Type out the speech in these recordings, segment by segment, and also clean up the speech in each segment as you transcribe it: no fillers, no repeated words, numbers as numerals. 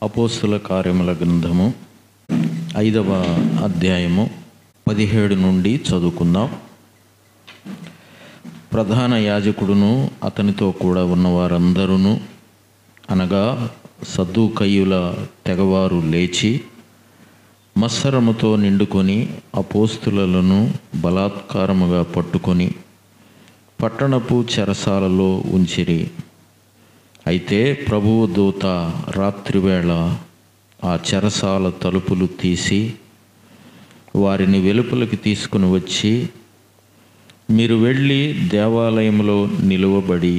అపోస్తుల కార్యముల గ్రంథము 5వ అధ్యాయము 17 నుండి చదువుకుందాం. ప్రధాన యాజకుడును అతనితో కూడా ఉన్నవారందరూ అనగా సద్దూకయ్యుల తెగవారు లేచి మత్సరముతో నిండుకొని అపోస్తులను బలాత్కారముగా పట్టుకొని పట్టణపు చెరసాలలో ఉంచిరి. అయితే ప్రభువు దూత రాత్రివేళ ఆ చెరసాల తలుపులు తీసి వారిని వెలుపలికి తీసుకుని వచ్చి, మీరు వెళ్ళి దేవాలయంలో నిలువబడి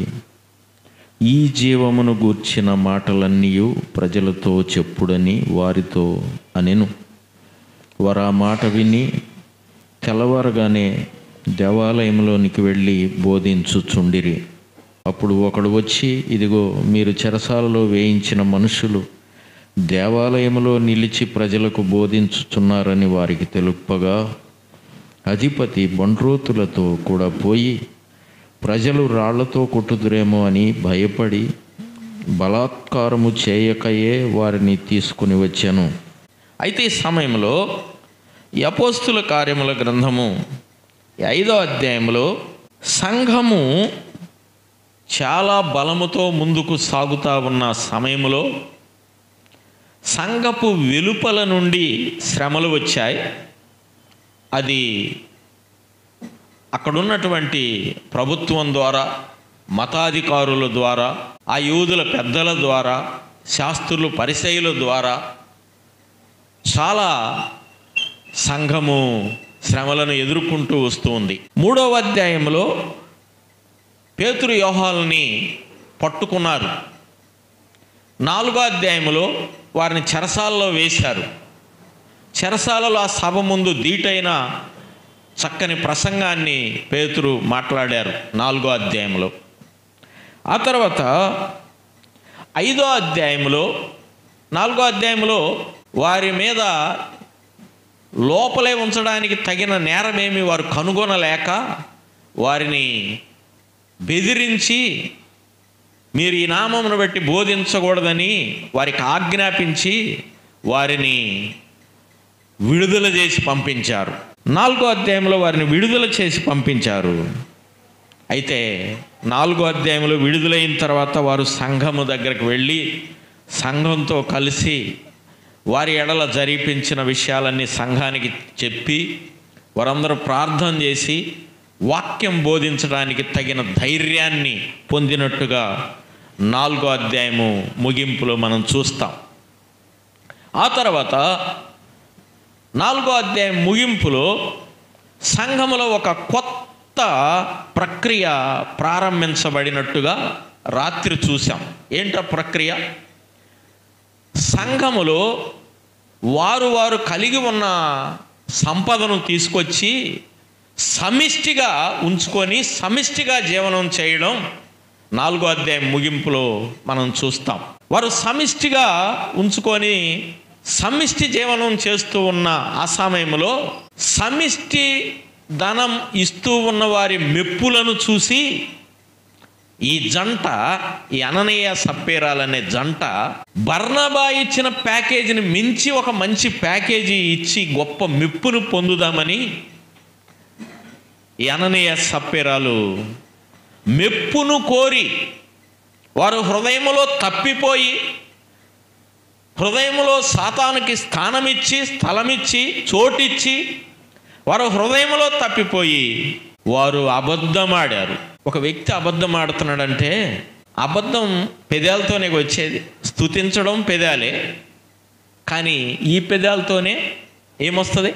ఈ జీవమును గూర్చిన మాటలన్నీ ప్రజలతో చెప్పుడని వారితో అనెను. వారు ఆ మాట విని తెల్లవారగానే దేవాలయంలోనికి వెళ్ళి బోధించుచుండిరి. అప్పుడు ఒకడు వచ్చి, ఇదిగో మీరు చెరసాలలో వేయించిన మనుషులు దేవాలయంలో నిలిచి ప్రజలకు బోధించుచున్నారని వారికి తెలుపగా, అధిపతి బండ్రోతులతో కూడా పోయి ప్రజలు రాళ్లతో కొట్టుదురేమో అని భయపడి బలాత్కారము చేయకయే వారిని తీసుకుని వచ్చాను. అయితే ఈ సమయంలో ఈ అపోస్తుల కార్యముల గ్రంథము 5వ అధ్యాయంలో సంఘము చాలా బలముతో ముందుకు సాగుతూ ఉన్న సమయంలో సంఘపు వెలుపల నుండి శ్రమలు వచ్చాయి. అది అక్కడున్నటువంటి ప్రభుత్వం ద్వారా, మతాధికారుల ద్వారా, ఆ యూదుల పెద్దల ద్వారా, శాస్త్రులు పరిసయ్యుల ద్వారా చాలా సంఘము శ్రమలను ఎదుర్కొంటూ వస్తూ ఉంది. 3వ అధ్యాయంలో పేతురు యోహానుని పట్టుకున్నారు. 4వ అధ్యాయంలో వారిని చెరసాలలో వేశారు. చెరసాలలో ఆ సభ ముందు ధీటైన చక్కని ప్రసంగాన్ని పేతురు మాట్లాడారు 4వ అధ్యాయంలో. ఆ తర్వాత 5వ అధ్యాయంలో 4వ అధ్యాయంలో వారి మీద లోపలే ఉంచడానికి తగిన నేరమేమి వారు కనుగొనలేక వారిని బెదిరించి, మీరు ఈ నామమును బట్టి బోధించకూడదని వారికి ఆజ్ఞాపించి వారిని విడుదల చేసి పంపించారు. 4వ అధ్యాయంలో వారిని విడుదల చేసి పంపించారు. అయితే 4వ అధ్యాయంలో విడుదలైన తర్వాత వారు సంఘము దగ్గరకు వెళ్ళి సంఘంతో కలిసి వారి ఎడల జరిపించిన విషయాలన్నీ సంఘానికి చెప్పి వారందరూ ప్రార్థన చేసి వాక్యం బోధించడానికి తగిన ధైర్యాన్ని పొందినట్టుగా 4వ అధ్యాయము ముగింపులో మనం చూస్తాం. ఆ తర్వాత 4వ అధ్యాయం ముగింపులో సంఘములో ఒక కొత్త ప్రక్రియ ప్రారంభించబడినట్టుగా రాత్రి చూసాం. ఏంటా ప్రక్రియ? సంఘములో వారు కలిగి ఉన్న సంపదను తీసుకొచ్చి సమిష్టిగా ఉంచుకొని సమిష్టిగా జీవనం చేయడం 4వ అధ్యాయం ముగింపులో మనం చూస్తాం. వారు సమిష్టిగా ఉంచుకొని సమిష్టి జీవనం చేస్తూ ఉన్న ఆ సమయంలో సమిష్టి ధనం ఇస్తూ ఉన్న వారి మెప్పులను చూసి ఈ జంట, ఈ అననీయ సప్పేరాలనే జంట బర్నబా ఇచ్చిన ప్యాకేజీని మించి ఒక మంచి ప్యాకేజీ ఇచ్చి గొప్ప మెప్పును పొందుదామని ఈ అననీయ సప్పేరాలు మెప్పును కోరి వారు హృదయములో తప్పిపోయి, హృదయములో సాతానుకి స్థానమిచ్చి, స్థలమిచ్చి, చోటిచ్చి వారు హృదయములో తప్పిపోయి వారు అబద్ధమాడారు. ఒక వ్యక్తి అబద్ధం ఆడుతున్నాడంటే అబద్ధం పెదాలతోనే వచ్చేది. స్తుతించడం పెదాలే, కానీ ఈ పెదాలతోనే ఏమొస్తుంది?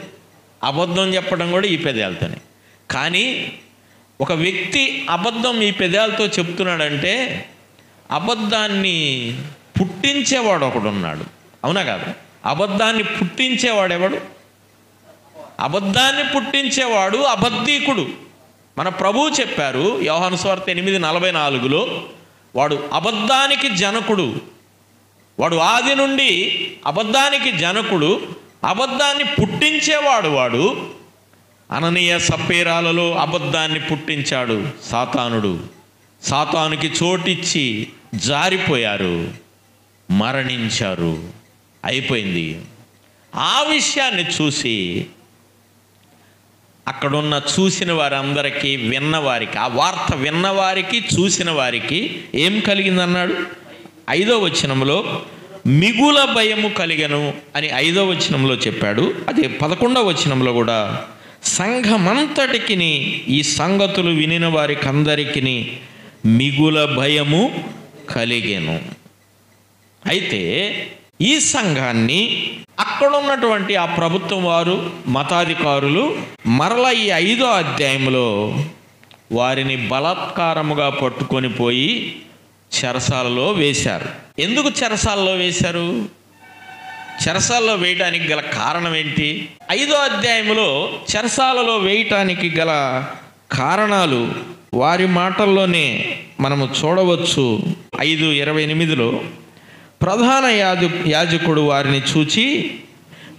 అబద్ధం చెప్పడం కూడా ఈ పెదాలతోనే. కానీ ఒక వ్యక్తి అబద్ధం ఈ పెదాలతో చెప్తున్నాడంటే అబద్ధాన్ని పుట్టించేవాడు ఒకడున్నాడు. అవునా కాదు? అబద్ధాన్ని పుట్టించేవాడెవడు? అబద్ధాన్ని పుట్టించేవాడు అబద్ధీకుడు. మన ప్రభువు చెప్పారు యోహాను సువార్త 8:44లో, వాడు అబద్ధానికి జనకుడు, వాడు ఆది నుండి అబద్ధానికి జనకుడు, అబద్ధాన్ని పుట్టించేవాడు వాడు. అననీయ సప్పేరాలలో అబద్ధాన్ని పుట్టించాడు సాతానుడు. సాతానుకి చోటిచ్చి జారిపోయారు. మరణించారు, అయిపోయింది. ఆ విషయాన్ని చూసి అక్కడున్న చూసిన వారందరికీ, విన్నవారికి, ఆ వార్త విన్నవారికి, చూసిన వారికి ఏం కలిగిందన్నాడు? 5వ వచనంలో మిగుల భయము కలిగెను అని 5వ వచనంలో చెప్పాడు. అదే 11వ వచనంలో కూడా సంఘమంతటికి, ఈ సంగతులు వినిన వారికి అందరికీ మిగుల భయము కలిగెను. అయితే ఈ సంఘాన్ని అక్కడ ఉన్నటువంటి ఆ ప్రభుత్వం వారు, మతాధికారులు మరలా ఈ 5వ అధ్యాయంలో వారిని బలాత్కారముగా పట్టుకొని పోయి చెరసాలలో వేశారు. ఎందుకు చెరసాలలో వేశారు? చెరసాలలో వేయటానికి గల కారణం ఏంటి? 5వ అధ్యాయంలో చెరసాలలో వేయటానికి గల కారణాలు వారి మాటల్లోనే మనము చూడవచ్చు. 5:28లో ప్రధాన యాజకుడు వారిని చూచి,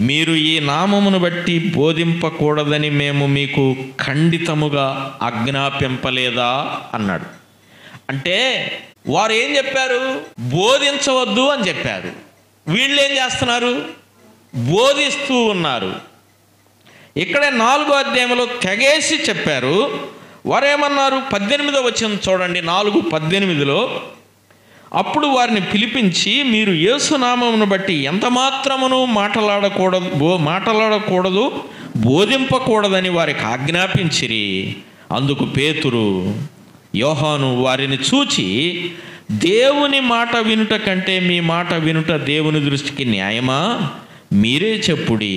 మీరు ఈ నామమును బట్టి బోధింపకూడదని మేము మీకు ఖండితముగా ఆజ్ఞాపింపలేదా అన్నాడు. అంటే వారు ఏం చెప్పారు? బోధించవద్దు అని చెప్పారు. వీళ్ళు ఏం చేస్తున్నారు? బోధిస్తూ ఉన్నారు. ఇక్కడే 4వ అధ్యాయంలో తెగేసి చెప్పారు. వారేమన్నారు? 18వ వచనం చూడండి, 4:18లో అప్పుడు వారిని పిలిపించి, మీరు యేసునామమును బట్టి ఎంత మాత్రమును మాట్లాడకూడదు, బోధింపకూడదని వారికి ఆజ్ఞాపించిరి. అందుకు పేతురు, యోహాను వారిని చూచి, దేవుని మాట వినుట కంటే మీ మాట వినుట దేవుని దృష్టికి న్యాయమా? మీరే చెప్పుడి.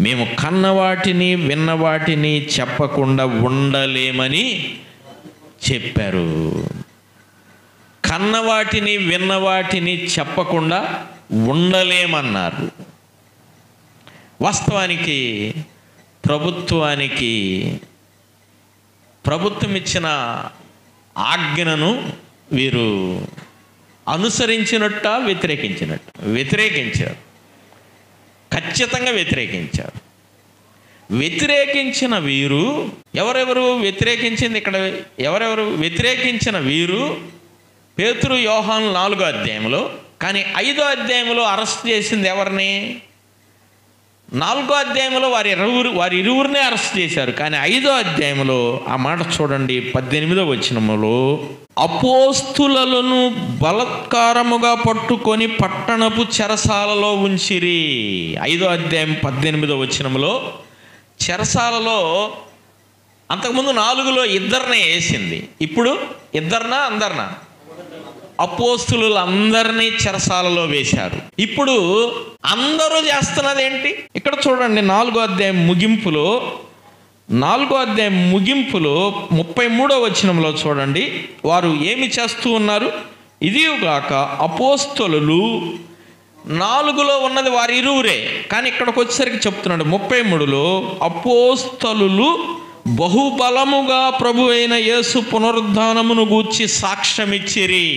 మేము కన్నవాటిని విన్నవాటిని చెప్పకుండా ఉండలేమని చెప్పారు. కన్నవాటిని విన్నవాటిని చెప్పకుండా ఉండలేమన్నారు. వాస్తవానికి ప్రభుత్వం ఇచ్చిన ఆజ్ఞను వీరు అనుసరించినట్ట, వ్యతిరేకించారు. ఖచ్చితంగా వ్యతిరేకించారు. వ్యతిరేకించిన వీరు ఎవరెవరు? వ్యతిరేకించిన వీరు పేతురు, యోహాను 4వ అధ్యాయంలో. కానీ 5వ అధ్యాయంలో అరెస్ట్ చేసింది ఎవరిని? 4వ అధ్యాయంలో వారి ఇరువురినే అరెస్ట్ చేశారు. కానీ 5వ అధ్యాయంలో ఆ మాట చూడండి, 18వ వచనములో అపోస్తులను బలాత్కారముగా పట్టుకొని పట్టణపు చెరసాలలో ఉంచిరి. 5వ అధ్యాయం 18వ వచనములో చెరసాలలో అంతకుముందు 4లో ఇద్దరినే వేసింది. ఇప్పుడు అందరినా? అపోస్తులందరినీ చెరసాలలో వేశారు. ఇప్పుడు అందరూ చేస్తున్నది ఏంటి? ఇక్కడ చూడండి, 4వ అధ్యాయం ముగింపులో 33వ వచనంలో చూడండి, వారు ఏమి చేస్తూ ఉన్నారు? ఇదిగాక అపోస్తలులు, 4లో ఉన్నది వారి ఇరువురే, కానీ ఇక్కడికి వచ్చేసరికి చెప్తున్నాడు 33లో అపోస్తలులు బహుబలముగా ప్రభు అయిన యేసు పునరుద్ధానమును గూర్చి సాక్ష్యమిచ్చిరి.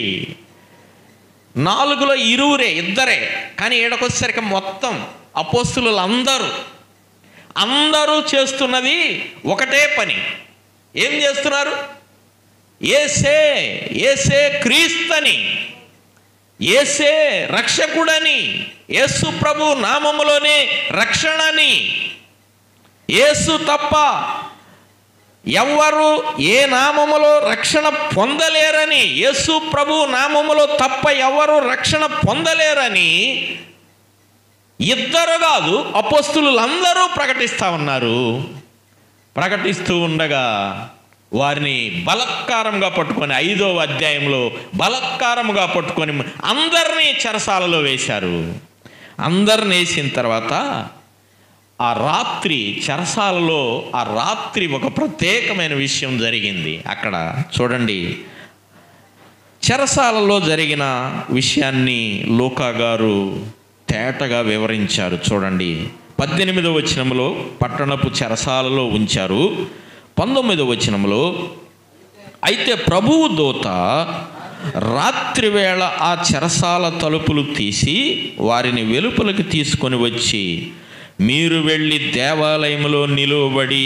4లో ఇరువురే, ఇద్దరే, కానీ ఈడకొచ్చేసరికి మొత్తం అపోస్తలులు అందరూ చేస్తున్నది ఒకటే పని. ఏం చేస్తున్నారు? యేసే క్రీస్తని, యేసే రక్షకుడని, యేసు ప్రభు నామములోనే రక్షణని, యేసు తప్ప ఎవ్వరు ఏ నామములో రక్షణ పొందలేరని, యేసు ప్రభు నామములో తప్ప ఎవరు రక్షణ పొందలేరని ఇద్దరు కాదు, అపోస్తలులందరూ ప్రకటిస్తూ ఉండగా వారిని బలాత్కారంగా పట్టుకొని 5వ అధ్యాయంలో బలాత్కారముగా పట్టుకొని అందరినీ చెరసాలలో వేశారు. అందరిని వేసిన తర్వాత ఆ రాత్రి చెరసాలలో ఒక ప్రత్యేకమైన విషయం జరిగింది. అక్కడ చూడండి, చెరసాలలో జరిగిన విషయాన్ని లూకా గారు తేటగా వివరించారు. చూడండి, 18వ వచనంలో పట్టణపు చెరసాలలో ఉంచారు. 19వ వచనంలో, అయితే ప్రభువు దూత రాత్రి వేళ ఆ చెరసాల తలుపులు తీసి వారిని వెలుపలికి తీసుకొని వచ్చి, మీరు వెళ్ళి దేవాలయంలో నిలువబడి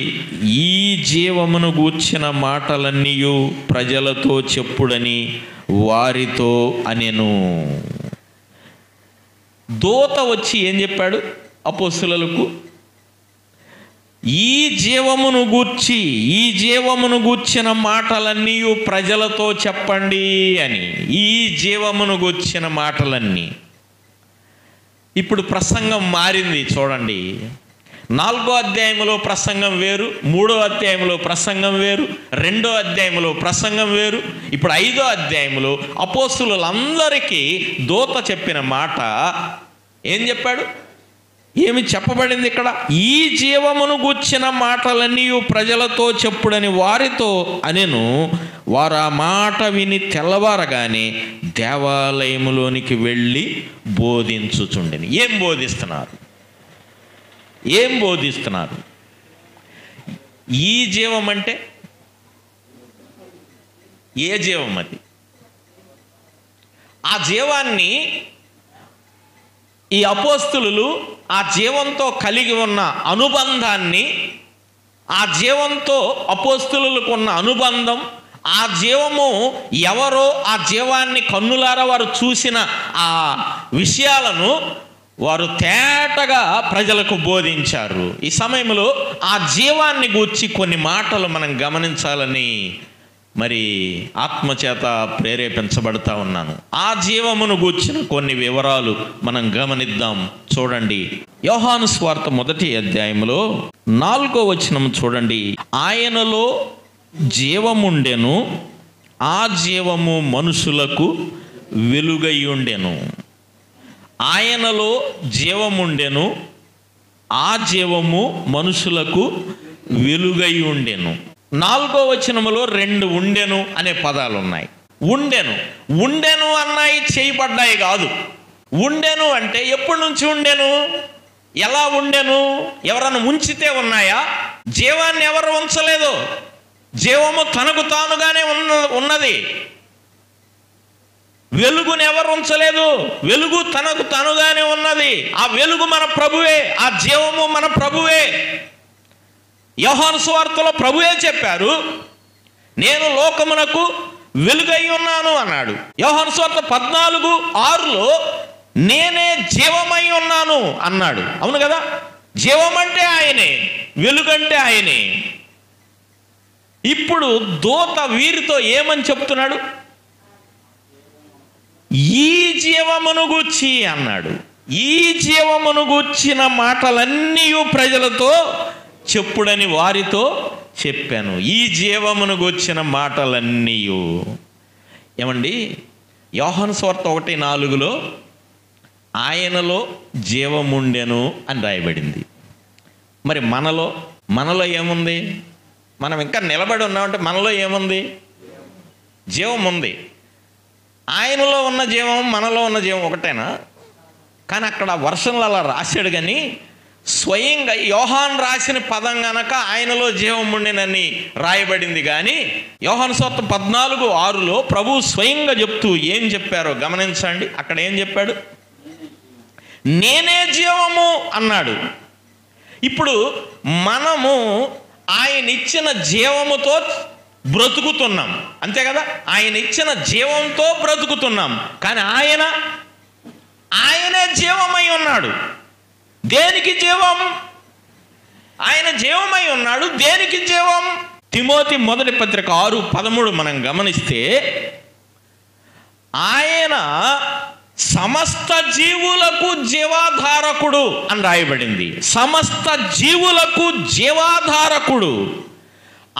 ఈ జీవమును గూర్చిన మాటలన్నీ ప్రజలతో చెప్పుడని వారితో అనెను. దూత వచ్చి ఏం చెప్పాడు అపోస్తలులకు? ఈ జీవమును గూర్చిన మాటలన్నీ ప్రజలతో చెప్పండి అని. ఈ జీవమును గూర్చిన మాటలన్నీ. ఇప్పుడు ప్రసంగం మారింది చూడండి. 4వ అధ్యాయంలో ప్రసంగం వేరు, 3వ అధ్యాయంలో ప్రసంగం వేరు, 2వ అధ్యాయంలో ప్రసంగం వేరు. ఇప్పుడు 5వ అధ్యాయంలో అపోస్తలులందరికీ దూత చెప్పిన మాట ఏం చెప్పాడు? ఏమి చెప్పబడింది ఇక్కడ? ఈ జీవమును గూర్చిన మాటలన్నీ ప్రజలతో చెప్పుడని వారితో అనెను. వారు ఆ మాట విని తెల్లవారగానే దేవాలయములోనికి వెళ్ళి బోధించుచుండెను. ఏం బోధిస్తున్నారు? ఈ జీవం అంటే ఏ జీవం అది? ఆ జీవాన్ని ఈ అపోస్తలులు ఆ జీవంతో కలిగి ఉన్న అనుబంధాన్ని, ఆ జీవంతో అపోస్తలులకు ఉన్న అనుబంధం, ఆ జీవము ఎవరో ఆ జీవాన్ని కన్నులారా వారు చూసిన ఆ విషయాలను వారు తేటగా ప్రజలకు బోధించారు. ఈ సమయంలో ఆ జీవాన్ని గూర్చి కొన్ని మాటలు మనం గమనించాలని మరి ఆత్మచేత ప్రేరేపించబడతా ఉన్నాను. ఆ జీవమును గూర్చిన కొన్ని వివరాలు మనం గమనిద్దాం. చూడండి, యోహాను సువార్త 1వ అధ్యాయంలో 4వ వచనం చూడండి. ఆయనలో జీవముండెను, ఆ జీవము మనుషులకు వెలుగై ఉండెను. ఆయనలో జీవముండెను, ఆ జీవము మనుషులకు వెలుగై ఉండెను. 4వ వచనములో 2 ఉండెను అనే పదాలు ఉన్నాయి. ఉండెను అన్నాయి, చేయబడ్డాయి కాదు. ఉండెను అంటే ఎప్పటి నుంచి ఉండెను? ఎలా ఉండెను? ఎవరన్నా ఉంచితే ఉన్నాయా? జీవాన్ని ఎవరు ఉంచలేదు. జీవము తనకు తానుగానే ఉన్నది. వెలుగుని ఎవరు ఉంచలేదు. వెలుగు తనకు తనుగానే ఉన్నది. ఆ వెలుగు మన ప్రభువే, ఆ జీవము మన ప్రభువే. యోహాను సువార్తలో ప్రభువే చెప్పారు, నేను లోకమునకు వెలుగై ఉన్నాను అన్నాడు. యోహాను సువార్త 14:6లో నేనే జీవమై ఉన్నాను అన్నాడు. అవును కదా? జీవం అంటే ఆయనే, వెలుగంటే ఆయనే. ఇప్పుడు దూత వీరితో ఏమని చెప్తున్నాడు? ఈ జీవమును గూర్చి అన్నాడు. ఈ జీవమును గూర్చిన మాటలన్నీ ప్రజలతో చెప్పుడని వారితో చెప్పాను. ఈ జీవమును గూర్చిన మాటలన్నీ. ఏమండి, యోహాను సువార్త 1:4లో ఆయనలో జీవముండెను అని రాయబడింది. మరి మనలో ఏముంది? మనం ఇంకా నిలబడి ఉన్నామంటే మనలో ఏముంది? జీవం ఉంది. ఆయనలో ఉన్న జీవం మనలో ఉన్న జీవం ఒకటేనా? కానీ అక్కడ వర్షంలో అలా రాశాడు. కానీ స్వయంగా యోహాను రాసిన పదం గనక ఆయనలో జీవం ఉండేనని రాయబడింది. కానీ యోహాను సువార్త 14:6లో ప్రభువు స్వయంగా చెప్తూ ఏం చెప్పారో గమనించండి. అక్కడ ఏం చెప్పాడు? నేనే జీవము అన్నాడు. ఇప్పుడు మనము ఆయన ఇచ్చిన జీవముతో బ్రతుకుతున్నాం, అంతే కదా? ఆయన ఇచ్చిన జీవంతో బ్రతుకుతున్నాం. కానీ ఆయనే జీవమై ఉన్నాడు. దేనికి జీవం? ఆయన జీవమై ఉన్నాడు. దేనికి జీవం? తిమోతి 1వ పత్రిక 6:13 మనం గమనిస్తే ఆయన సమస్త జీవులకు జీవాధారకుడు అని రాయబడింది. సమస్త జీవులకు జీవాధారకుడు.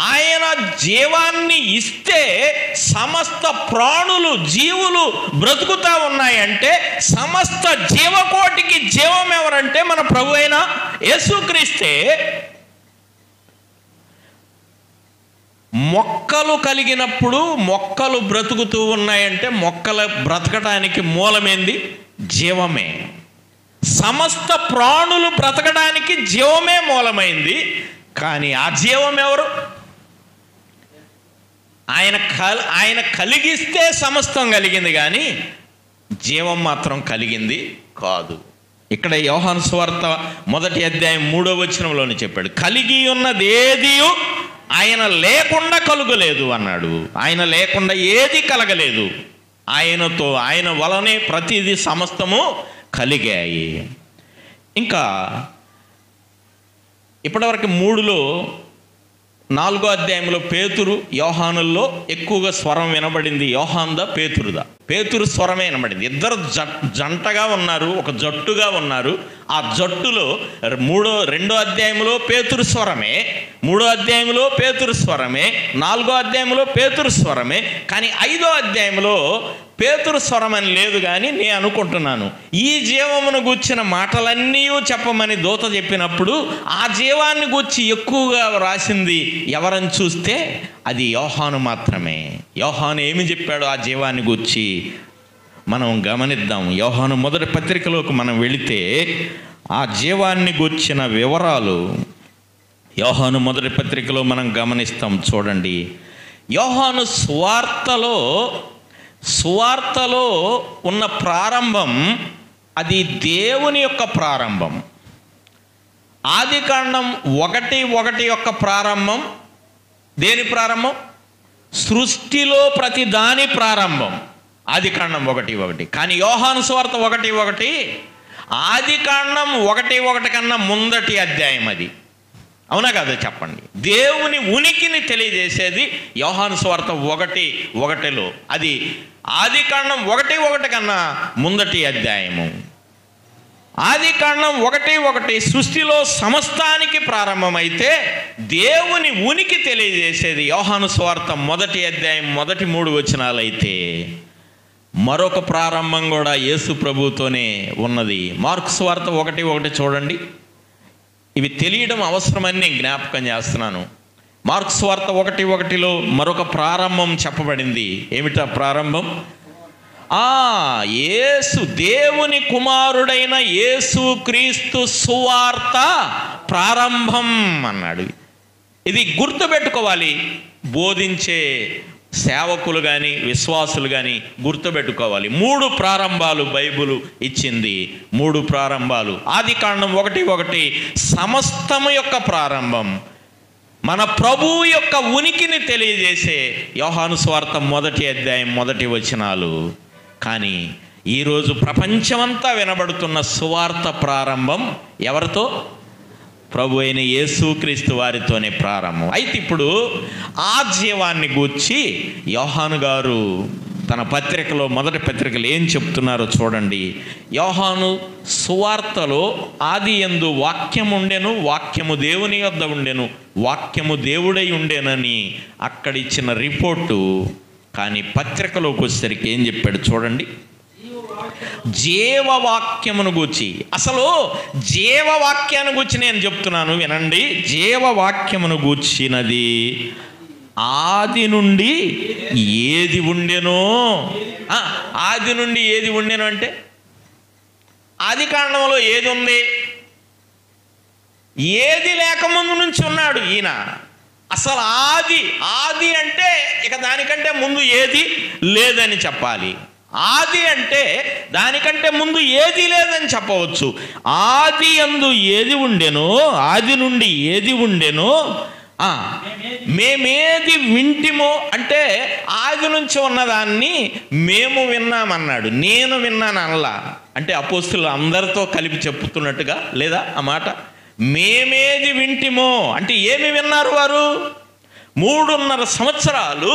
ఆయన జీవాన్ని ఇస్తే సమస్త ప్రాణులు, జీవులు బ్రతుకుతా ఉన్నాయంటే సమస్త జీవకోటికి జీవం ఎవరంటే మన ప్రభు అయిన యేసుక్రీస్తే. మొక్కలు కలిగినప్పుడు మొక్కలు బ్రతుకుతూ ఉన్నాయంటే మొక్కలు బ్రతకడానికి మూలమేంది? జీవమే. సమస్త ప్రాణులు బ్రతకడానికి జీవమే మూలమైంది. కానీ ఆ జీవం ఎవరు? ఆయన కలిగిస్తే సమస్తం కలిగింది, కానీ జీవం మాత్రం కలిగింది కాదు. ఇక్కడ యోహాను సువార్త 1వ అధ్యాయం 3వ వచనంలోనే చెప్పాడు, కలిగి ఉన్నది ఏది ఆయన లేకుండా కలుగలేదు అన్నాడు. ఆయన లేకుండా ఏది కలగలేదు. ఆయనతో, ఆయన వలనే ప్రతిదీ సమస్తము కలిగాయి. ఇంకా ఇప్పటివరకు 3లో 4వ అధ్యాయంలో పేతురు యోహానుల్లో ఎక్కువగా స్వరం వినబడింది. యోహానుదా పేతురుదా? పేతురు స్వరమే వినబడింది. ఇద్దరు జంటగా ఉన్నారు, ఒక జట్టుగా ఉన్నారు. ఆ జట్టులో 2వ అధ్యాయంలో పేతురు స్వరమే, 3వ అధ్యాయంలో పేతురు స్వరమే, 4వ అధ్యాయంలో పేతురు స్వరమే. కానీ 5వ అధ్యాయంలో పేతురు స్వరం అని లేదు. కానీ నేను అనుకుంటున్నాను, ఈ జీవమును గూర్చిన మాటలన్నీ చెప్పమని దూత చెప్పినప్పుడు ఆ జీవాన్ని గూర్చి ఎక్కువగా రాసింది ఎవరని చూస్తే అది యోహాను మాత్రమే. యోహాను ఏమి చెప్పాడు ఆ జీవాన్ని గూర్చి మనం గమనిద్దాం. యోహాను మొదటి పత్రికలోకి మనం వెళితే ఆ జీవాన్ని గూర్చిన వివరాలు యోహాను మొదటి పత్రికలో మనం గమనిస్తాం. చూడండి, యోహాను సువార్తలో ఉన్న ప్రారంభం అది దేవుని యొక్క ప్రారంభం. ఆదికాండం 1:1 యొక్క ప్రారంభం దేని ప్రారంభం? సృష్టిలో ప్రతి దాని ప్రారంభం ఆదికాండం 1:1. కానీ యోహాను సువార్త 1:1 ఆదికాండం 1:1 కన్నా ముందటి అధ్యాయం. అది అవునా కదా చెప్పండి? దేవుని ఉనికిని తెలియజేసేది యోహాను సువార్త 1:1లో. అది ఆదికాండం 1:1 కన్నా ముందటి అధ్యాయము. ఆదికాండం 1:1 సృష్టిలో సమస్తానికి ప్రారంభమైతే దేవుని ఉనికి తెలియజేసేది యోహాను సువార్త 1వ అధ్యాయం మొదటి 3 వచనాలైతే మరొక ప్రారంభం కూడా యేసు ప్రభువుతోనే ఉన్నది. మార్కు సువార్త 1:1 చూడండి. ఇవి తెలియడం అవసరమని నేను జ్ఞాపకం చేస్తున్నాను. మార్కు సువార్త 1:1లో మరొక ప్రారంభం చెప్పబడింది. ఏమిటా ప్రారంభం? యేసు దేవుని కుమారుడైన యేసు క్రీస్తు సువార్త ప్రారంభం అన్నాడు. ఇది గుర్తుపెట్టుకోవాలి. బోధించే సేవకులు కానీ విశ్వాసులు కానీ గుర్తుపెట్టుకోవాలి. 3 ప్రారంభాలు బైబిల్ ఇచ్చింది. 3 ప్రారంభాలు. ఆదికాండం 1:1 సమస్తము యొక్క ప్రారంభం, మన ప్రభువు యొక్క ఉనికిని తెలియజేసే యోహాను సువార్త 1వ అధ్యాయం మొదటి వచనాలు. కానీ ఈరోజు ప్రపంచమంతా వినబడుతున్న సువార్త ప్రారంభం ఎవరితో? ప్రభు అయిన యేసుక్రీస్తు వారితోనే ప్రారంభం. అయితే ఇప్పుడు ఆ జీవాన్ని గూర్చి యోహాను గారు తన పత్రికలో మొదటి పత్రికలో ఏం చెప్తున్నారో చూడండి. యోహాను సువార్తలో ఆదియందు వాక్యం ఉండెను, వాక్యము దేవుని యొద్ద ఉండెను, వాక్యము దేవుడై ఉండెనని అక్కడిచ్చిన రిపోర్టు. కానీ పత్రికలోకి వచ్చేసరికి ఏం చెప్పాడు చూడండి. జీవవాక్యమును గూర్చి, అసలు జీవవాక్యాన్ని గూర్చి నేను చెప్తున్నాను వినండి. జీవవాక్యమును గూర్చినది ఆది నుండి ఏది ఉండెనో. ఆది నుండి ఏది ఉండెను అంటే ఆది కాండంలో ఏది ఉంది? ఏది లేకముందు నుంచి ఉన్నాడు ఈయన. అసలు ఆది అంటే ఇక దానికంటే ముందు ఏది లేదని చెప్పాలి. ఆది అంటే దానికంటే ముందు ఏది లేదని చెప్పవచ్చు. ఆది యందు ఏది ఉండెనో, ఆది నుండి ఏది ఉండెనో, మేమేది వింటిమో అంటే ఆది నుంచి ఉన్నదాన్ని మేము విన్నామన్నాడు. నేను విన్నాను అనలా. అంటే అపోస్తులు అందరితో కలిపి చెప్పుతున్నట్టుగా లేదా ఆ మాట? మేమేది వింటిమో అంటే ఏమి విన్నారు వారు? 3.5 సంవత్సరాలు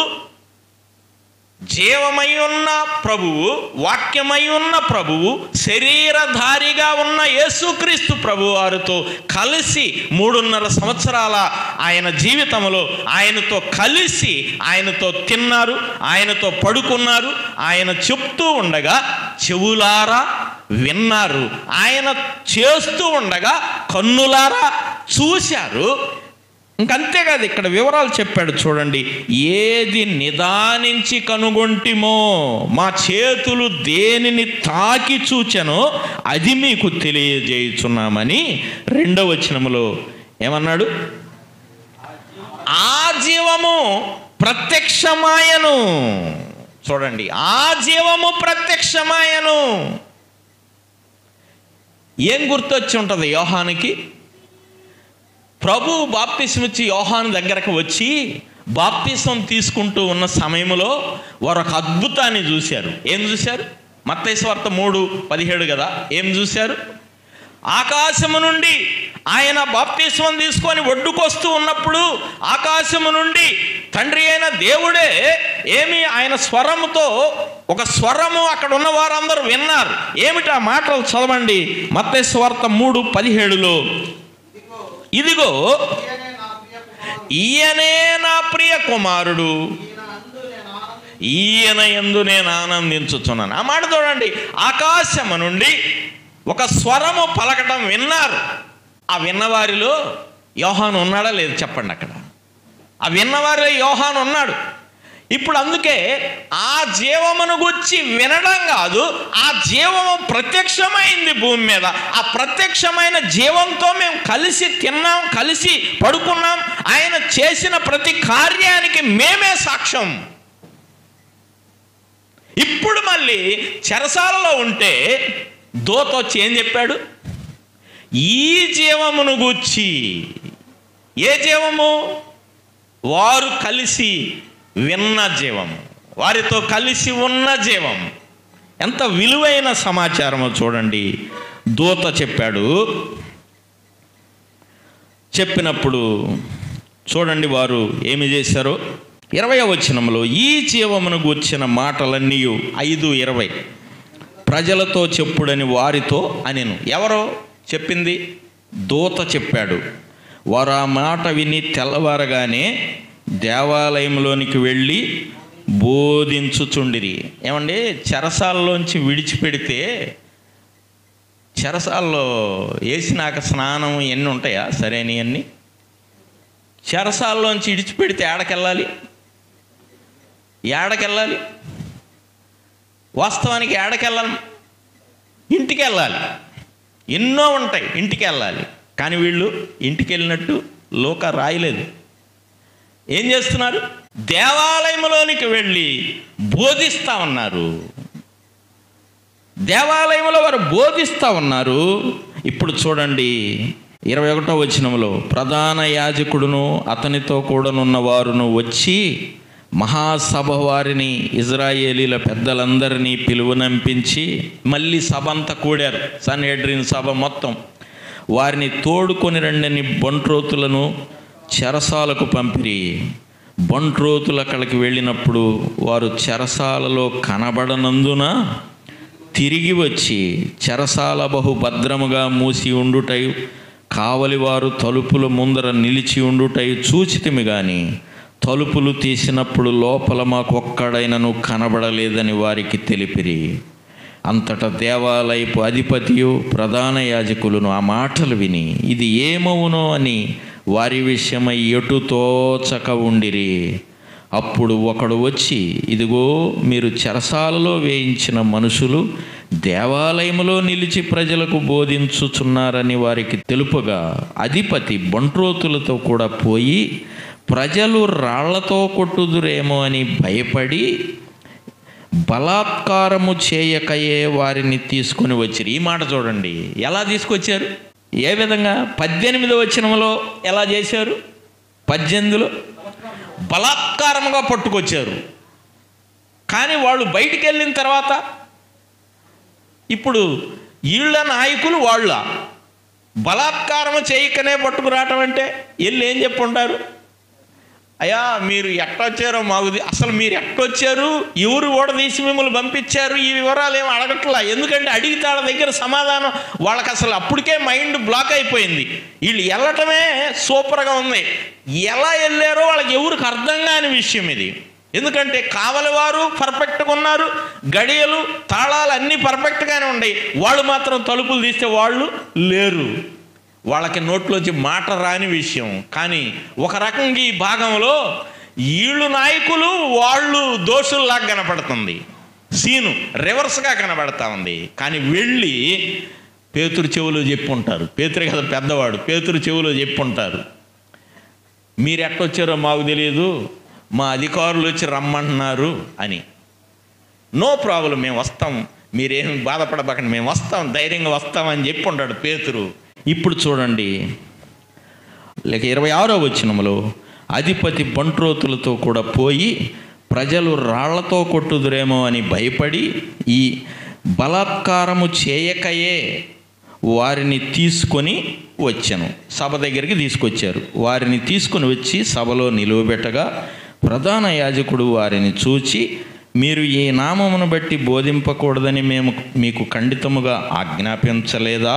జీవమై ఉన్న ప్రభువు, వాక్యమై ఉన్న ప్రభువు, శరీరధారిగా ఉన్న యేసుక్రీస్తు ప్రభు వారితో కలిసి 3.5 సంవత్సరాల ఆయన జీవితంలో ఆయనతో కలిసి ఆయనతో తిన్నారు, ఆయనతో పడుకున్నారు. ఆయన చెప్తూ ఉండగా చెవులారా విన్నారు, ఆయన చేస్తూ ఉండగా కన్నులారా చూశారు. ఇంకంతేకాదు, ఇక్కడ వివరాలు చెప్పాడు చూడండి. ఏది నిదానించి కనుగొంటిమో, మా చేతులు దేనిని తాకి చూచెనో అది మీకు తెలియజేయుచున్నామని 2వ వచనములో ఏమన్నాడు? ఆ జీవము ప్రత్యక్షమాయను. చూడండి, ఆ జీవము ప్రత్యక్షమాయను. ఏం గుర్తొచ్చి ఉంటుంది యోహానుకి? ప్రభు బాప్తిసం ఇచ్చి యోహాను దగ్గరకు వచ్చి బాప్తిసం తీసుకుంటూ ఉన్న సమయంలో వారు ఒక అద్భుతాన్ని చూశారు. ఏం చూశారు? మత్తయి సువార్త 3:17 కదా. ఏం చూశారు? ఆకాశము నుండి ఆయన బాప్తిస్మం తీసుకొని ఒడ్డుకొస్తూ ఉన్నప్పుడు ఆకాశము నుండి తండ్రి అయిన దేవుడే ఆయన స్వరముతో ఒక స్వరము అక్కడ ఉన్న వారందరూ విన్నారు. ఏమిటా మాటలు చదవండి. మత్తయి సువార్త 3:17లో, ఇదిగో ఈయనే నా ప్రియ కుమారుడు, ఈయన యందు నేను ఆనందించుచున్నాను. ఆ మాట చూడండి. ఆకాశము నుండి ఒక స్వరము పలకటం విన్నారు. ఆ విన్నవారిలో యోహాను ఉన్నాడా లేదు చెప్పండి. అక్కడ ఆ విన్నవారిలో యోహాను ఉన్నాడు. ఇప్పుడు అందుకే ఆ జీవమును గురించి వినడం కాదు, ఆ జీవము ప్రత్యక్షమైంది భూమి మీద. ఆ ప్రత్యక్షమైన జీవంతో మేము కలిసి తిన్నాం, కలిసి పడుకున్నాం. ఆయన చేసిన ప్రతి కార్యానికి మేమే సాక్ష్యం. ఇప్పుడు మళ్ళీ చెరసాలలో ఉంటే దూత వచ్చి ఏం చెప్పాడు? ఈ జీవమును గూర్చి. ఏ జీవము? వారు కలిసి విన్న జీవము, వారితో కలిసి ఉన్న జీవం. ఎంత విలువైన సమాచారమో చూడండి. దూత చెప్పాడు. చెప్పినప్పుడు చూడండి వారు ఏమి చేశారో. 20వ వచనంలో ఈ జీవమును గూర్చిన మాటలన్నీ 5:20 ప్రజలతో చెప్పుడని వారితో అనెను. ఎవరో చెప్పింది? దూత చెప్పాడు. వారు ఆ మాట విని తెల్లవారగానే దేవాలయంలోనికి వెళ్ళి బోధించుచుండిరి. ఏమండి, చెరసాలలోంచి విడిచిపెడితే చెరసాల్లో వేసినాక స్నానం ఎన్ని ఉంటాయా సరైనవన్నీ? చెరసాలలోంచి విడిచిపెడితే ఏడకెళ్ళాలి? వాస్తవానికి ఏడకెళ్ళాలి? ఇంటికి వెళ్ళాలి. ఎన్నో ఉంటాయి, ఇంటికి వెళ్ళాలి. కానీ వీళ్ళు ఇంటికి వెళ్ళినట్టు లోక రాయలేదు. ఏం చేస్తున్నారు? దేవాలయంలోనికి వెళ్ళి బోధిస్తూ ఉన్నారు. దేవాలయంలో వారు బోధిస్తూ ఉన్నారు. ఇప్పుడు చూడండి 21వ వచనంలో, ప్రధాన యాజకుడును అతనితో కూడానున్న వారును వచ్చి మహాసభ వారిని, ఇజ్రాయేలీల పెద్దలందరినీ పిలువనంపించి, మళ్ళీ సభ అంతా కూడారు, సన్హెడ్రిన్ సభ మొత్తం. వారిని తోడుకొని రండని బంట్రోతులను చెరసాలకు పంపిరి. బంట్రోతులు అక్కడికి వెళ్ళినప్పుడు వారు చెరసాలలో కనబడనందున తిరిగి వచ్చి చెరసాల బహుభద్రముగా మూసి ఉండుటయు, కావలివారు తలుపుల ముందర నిలిచి ఉండుటయు చూచితిమి గాని తలుపులు తీసినప్పుడు లోపల మాకొక్కడైనను కనబడలేదని వారికి తెలిపిరి. అంతటా దేవాలయపు అధిపతియు ప్రధాన యాజకులను ఆ మాటలు విని ఇది ఏమవునో అని వారి విషయమై ఎటు తోచక ఉండిరి. అప్పుడు ఒకడు వచ్చి, ఇదిగో మీరు చెరసాలలో వేయించిన మనుషులు దేవాలయములో నిలిచి ప్రజలకు బోధించుచున్నారని వారికి తెలుపగా, అధిపతి బంట్రోతులతో కూడా పోయి ప్రజలు రాళ్లతో కొట్టుదురేమో అని భయపడి బలాత్కారము చేయకయే వారిని తీసుకొని వచ్చిరు. ఈ మాట చూడండి, ఎలా తీసుకొచ్చారు, ఏ విధంగా. 18వ వచనంలో ఎలా చేశారు? 18లో బలాత్కారముగా పట్టుకొచ్చారు. కానీ వాళ్ళు బయటికి వెళ్ళిన తర్వాత ఇప్పుడు వీళ్ళ నాయకులు వాళ్ళ బలాత్కారము చేయకనే పట్టుకురావటం అంటే వీళ్ళు ఏం చెప్పుంటారు? అయ్యా మీరు ఎట్టొచ్చారో మాకు అసలు మీరు ఎట్టొచ్చారు, ఎవరు ఓడదీసి మిమ్మల్ని పంపించారు, ఈ వివరాలు ఏమి అడగట్లా. ఎందుకంటే అడిగితే వాళ్ళ దగ్గర సమాధానం వాళ్ళకి అసలు అప్పటికే మైండ్ బ్లాక్ అయిపోయింది. వీళ్ళు వెళ్ళటమే సూపర్గా ఉంది, ఎలా వెళ్ళారో వాళ్ళకి ఎవరికి అర్థం కాని విషయం ఇది. ఎందుకంటే కావలివారు పర్ఫెక్ట్గా ఉన్నారు, గడియలు తాళాలు అన్నీ పర్ఫెక్ట్గానే ఉన్నాయి. వాళ్ళు మాత్రం తలుపులు తీస్తే వాళ్ళు లేరు. వాళ్ళకి నోట్లోంచి మాట రాని విషయం. కానీ ఒక రకంగా ఈ భాగంలో వీళ్ళు నాయకులు, వాళ్ళు దోషుల్లాగా కనపడుతుంది. సీను రివర్స్గా కనబడతా ఉంది. కానీ వెళ్ళి పేతురు చెవులో చెప్పుంటారు. పేతురు కదా పెద్దవాడు, పేతురు చెవులో చెప్పుంటారు, మీరు ఎట్టొచ్చారో మాకు తెలియదు, మా అధికారులు వచ్చి రమ్మంటున్నారు అని. నో ప్రాబ్లం, మేము వస్తాం, మీరేం బాధపడబాకండి, మేము వస్తాం, ధైర్యంగా వస్తామని చెప్పి ఉంటాడు పేతురు. ఇప్పుడు చూడండి, లేక 26వ వచనంలో, అధిపతి బంట్రోతులతో కూడా పోయి ప్రజలు రాళ్లతో కొట్టుదురేమో అని భయపడి బలాత్కారము చేయకయే వారిని తీసుకొని వచ్చాను. సభ దగ్గరికి తీసుకొచ్చారు. వారిని తీసుకొని వచ్చి సభలో నిలువబెట్టగా ప్రధాన యాజకుడు వారిని చూచి, మీరు ఈ నామమును బట్టి బోధింపకూడదని మేము మీకు ఖండితముగా ఆజ్ఞాపించలేదా?